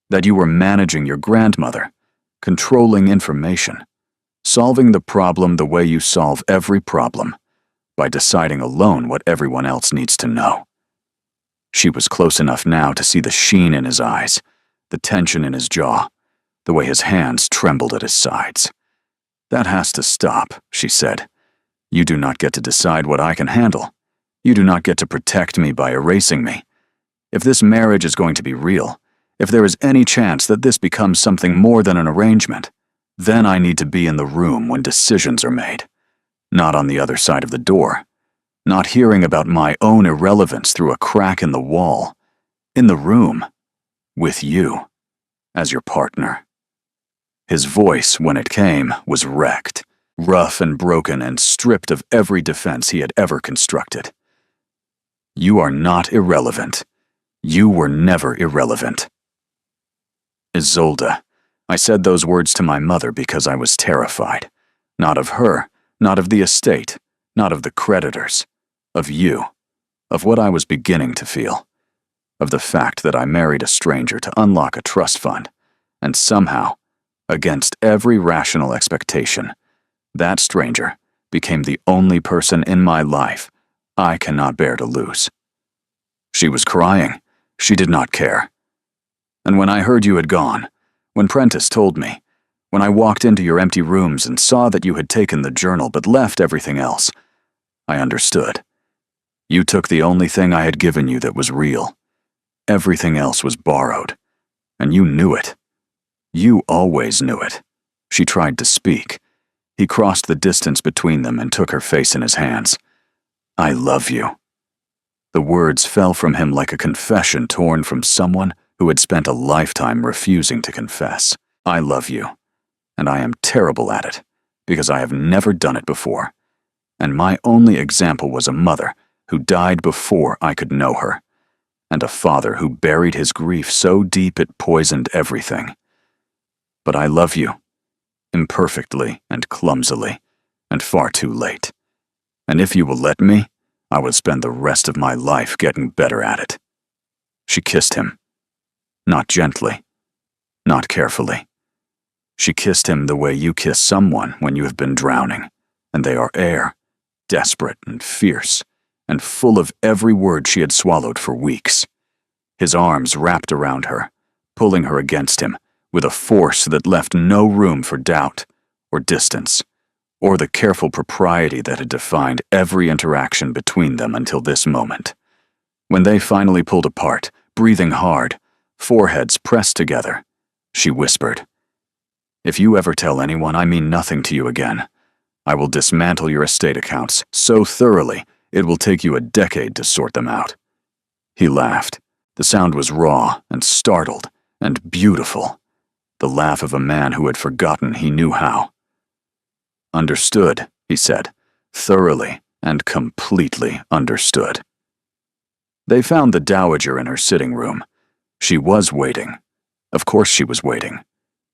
that you were managing your grandmother, controlling information, solving the problem the way you solve every problem, by deciding alone what everyone else needs to know. She was close enough now to see the sheen in his eyes, the tension in his jaw, the way his hands trembled at his sides. That has to stop, she said. You do not get to decide what I can handle. You do not get to protect me by erasing me. If this marriage is going to be real, if there is any chance that this becomes something more than an arrangement, then I need to be in the room when decisions are made. Not on the other side of the door. Not hearing about my own irrelevance through a crack in the wall. In the room. With you. As your partner. His voice, when it came, was wrecked, rough and broken and stripped of every defense he had ever constructed. You are not irrelevant. You were never irrelevant. Isolde, I said those words to my mother because I was terrified. Not of her, not of the estate, not of the creditors. Of you. Of what I was beginning to feel. Of the fact that I married a stranger to unlock a trust fund, and somehow, against every rational expectation, that stranger became the only person in my life I cannot bear to lose. She was crying. She did not care. And when I heard you had gone, when Prentice told me, when I walked into your empty rooms and saw that you had taken the journal but left everything else, I understood. You took the only thing I had given you that was real. Everything else was borrowed. And you knew it. You always knew it. She tried to speak. He crossed the distance between them and took her face in his hands. I love you. The words fell from him like a confession torn from someone who had spent a lifetime refusing to confess. I love you. And I am terrible at it, because I have never done it before. And my only example was a mother who died before I could know her, and a father who buried his grief so deep it poisoned everything. But I love you, imperfectly and clumsily, and far too late. And if you will let me, I will spend the rest of my life getting better at it. She kissed him. Not gently, not carefully. She kissed him the way you kiss someone when you have been drowning, and they are air, desperate and fierce, and full of every word she had swallowed for weeks. His arms wrapped around her, pulling her against him, with a force that left no room for doubt, or distance, or the careful propriety that had defined every interaction between them until this moment. When they finally pulled apart, breathing hard, foreheads pressed together, she whispered, "If you ever tell anyone I mean nothing to you again, I will dismantle your estate accounts so thoroughly it will take you a decade to sort them out." He laughed. The sound was raw and startled and beautiful, the laugh of a man who had forgotten he knew how. "Understood," he said, thoroughly and completely understood. They found the dowager in her sitting room. She was waiting. Of course she was waiting.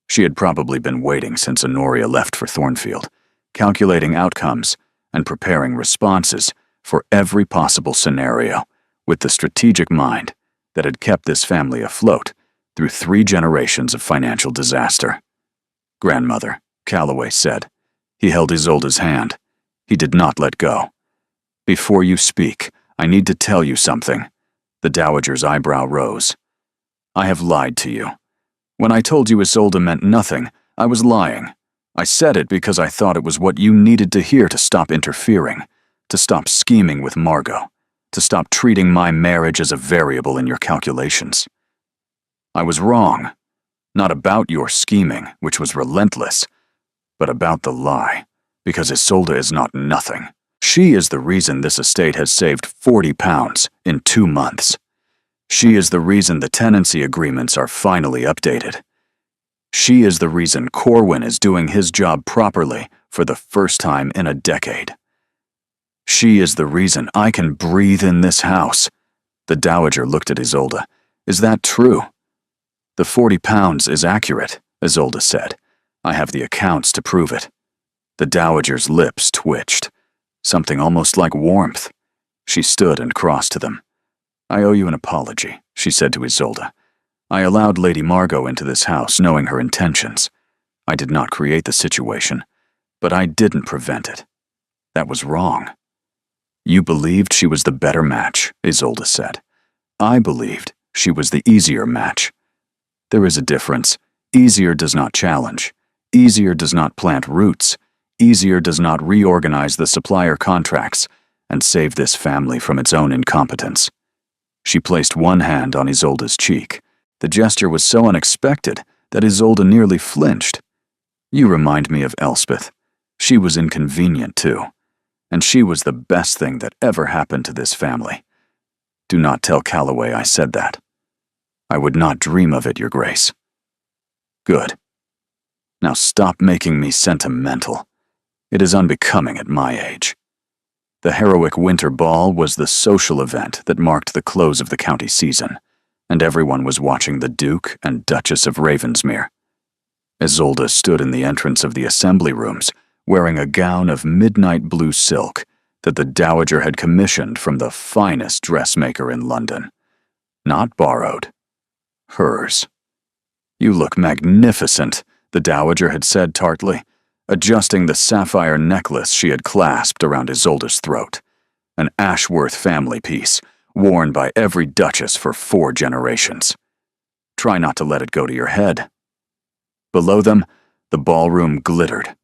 She had probably been waiting since Honoria left for Thornfield, calculating outcomes and preparing responses for every possible scenario with the strategic mind that had kept this family afloat through 3 generations of financial disaster. "Grandmother," Calloway said. He held Isolde's hand. He did not let go. Before you speak, I need to tell you something. The dowager's eyebrow rose. I have lied to you. When I told you Isolde meant nothing, I was lying. I said it because I thought it was what you needed to hear to stop interfering, to stop scheming with Margot, to stop treating my marriage as a variable in your calculations. I was wrong. Not about your scheming, which was relentless, but about the lie, because Isolde is not nothing. She is the reason this estate has saved £40 in 2 months. She is the reason the tenancy agreements are finally updated. She is the reason Corwin is doing his job properly for the first time in a decade. She is the reason I can breathe in this house. The dowager looked at Isolde. Is that true? The £40 is accurate, Isolde said. I have the accounts to prove it. The dowager's lips twitched. Something almost like warmth. She stood and crossed to them. I owe you an apology, she said to Isolde. I allowed Lady Margot into this house knowing her intentions. I did not create the situation, but I didn't prevent it. That was wrong. You believed she was the better match, Isolde said. I believed she was the easier match. There is a difference. Easier does not challenge. Easier does not plant roots. Easier does not reorganize the supplier contracts and save this family from its own incompetence. She placed one hand on Isolde's cheek. The gesture was so unexpected that Isolde nearly flinched. You remind me of Elspeth. She was inconvenient too, and she was the best thing that ever happened to this family. Do not tell Calloway I said that. I would not dream of it, Your Grace. Good. Now stop making me sentimental. It is unbecoming at my age. The heroic winter ball was the social event that marked the close of the county season, and everyone was watching the Duke and Duchess of Ravensmere. Isolde stood in the entrance of the assembly rooms, wearing a gown of midnight blue silk that the dowager had commissioned from the finest dressmaker in London. Not borrowed. Hers. You look magnificent, the dowager had said tartly, adjusting the sapphire necklace she had clasped around Isolde's throat. An Ashworth family piece, worn by every duchess for 4 generations. Try not to let it go to your head. Below them, the ballroom glittered.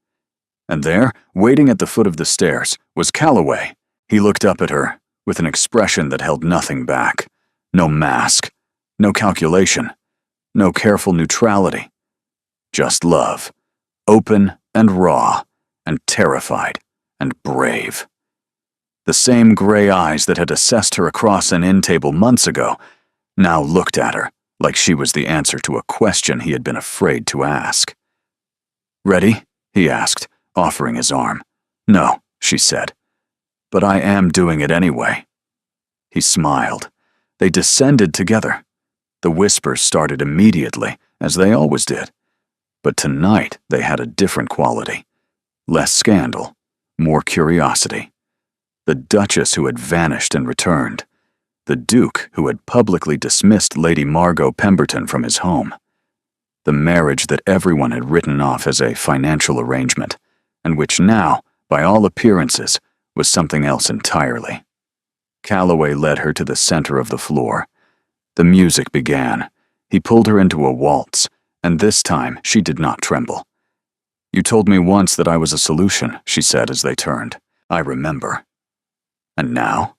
And there, waiting at the foot of the stairs, was Calloway. He looked up at her, with an expression that held nothing back. No mask, no calculation, no careful neutrality. Just love, open and raw, and terrified and brave. The same gray eyes that had assessed her across an inn table months ago now looked at her like she was the answer to a question he had been afraid to ask. Ready? He asked, offering his arm. No, she said. But I am doing it anyway. He smiled. They descended together. The whispers started immediately, as they always did. But tonight they had a different quality. Less scandal, more curiosity. The Duchess who had vanished and returned. The Duke who had publicly dismissed Lady Margot Pemberton from his home. The marriage that everyone had written off as a financial arrangement, and which now, by all appearances, was something else entirely. Calloway led her to the center of the floor. The music began. He pulled her into a waltz, and this time she did not tremble. You told me once that I was a solution, she said as they turned. I remember. And now?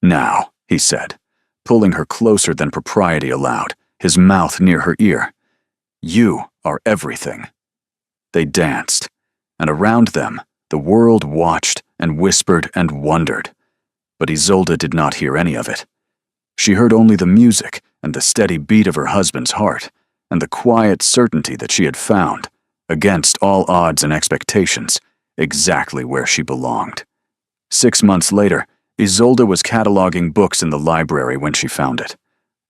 Now, he said, pulling her closer than propriety allowed, his mouth near her ear. You are everything. They danced, and around them, the world watched and whispered and wondered. But Isolde did not hear any of it. She heard only the music and the steady beat of her husband's heart, and the quiet certainty that she had found, against all odds and expectations, exactly where she belonged. 6 months later, Isolde was cataloging books in the library when she found it.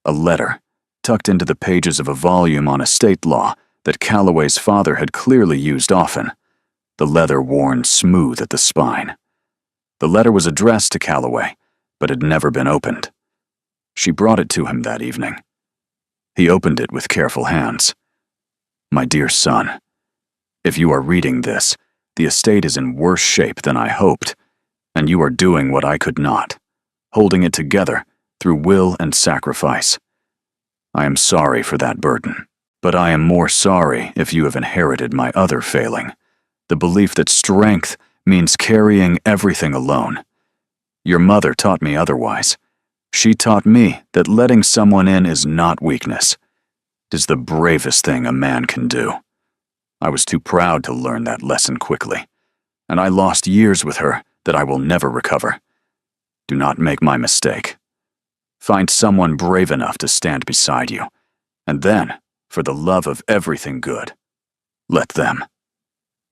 A letter, tucked into the pages of a volume on estate law that Calloway's father had clearly used often, the leather worn smooth at the spine. The letter was addressed to Calloway, but had never been opened. She brought it to him that evening. He opened it with careful hands. My dear son, if you are reading this, the estate is in worse shape than I hoped. and you are doing what I could not, holding it together through will and sacrifice. I am sorry for that burden, but I am more sorry if you have inherited my other failing, the belief that strength means carrying everything alone. Your mother taught me otherwise. She taught me that letting someone in is not weakness. It is the bravest thing a man can do. I was too proud to learn that lesson quickly, and I lost years with her that I will never recover. Do not make my mistake. Find someone brave enough to stand beside you, and then, for the love of everything good, let them.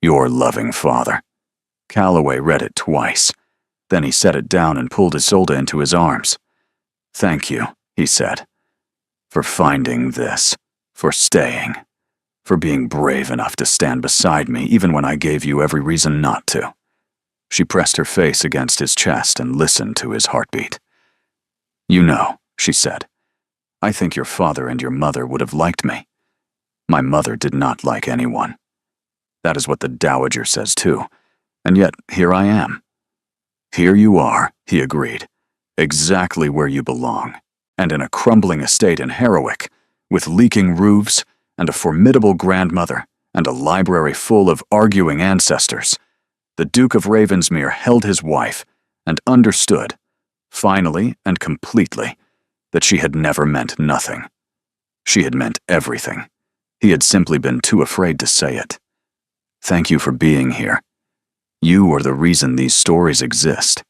Your loving father. Calloway read it twice. Then he set it down and pulled Isolde into his arms. Thank you, he said, for finding this, for staying, for being brave enough to stand beside me even when I gave you every reason not to. She pressed her face against his chest and listened to his heartbeat. You know, she said, I think your father and your mother would have liked me. My mother did not like anyone. That is what the Dowager says too, and yet here I am. Here you are, he agreed, exactly where you belong, and in a crumbling estate in Harrowick, with leaking roofs and a formidable grandmother and a library full of arguing ancestors. The Duke of Ravensmere held his wife and understood, finally and completely, that she had never meant nothing. She had meant everything. He had simply been too afraid to say it. Thank you for being here. You are the reason these stories exist,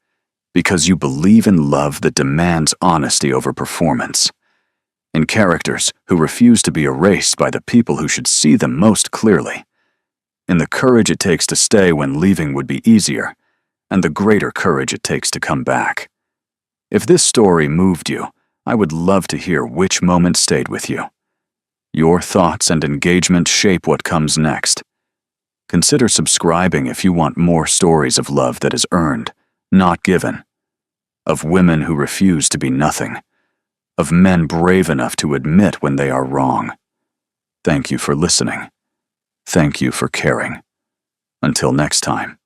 because you believe in love that demands honesty over performance, in characters who refuse to be erased by the people who should see them most clearly, in the courage it takes to stay when leaving would be easier, and the greater courage it takes to come back. If this story moved you, I would love to hear which moment stayed with you. Your thoughts and engagement shape what comes next. Consider subscribing if you want more stories of love that is earned, not given, of women who refuse to be nothing, of men brave enough to admit when they are wrong. Thank you for listening. Thank you for caring. Until next time.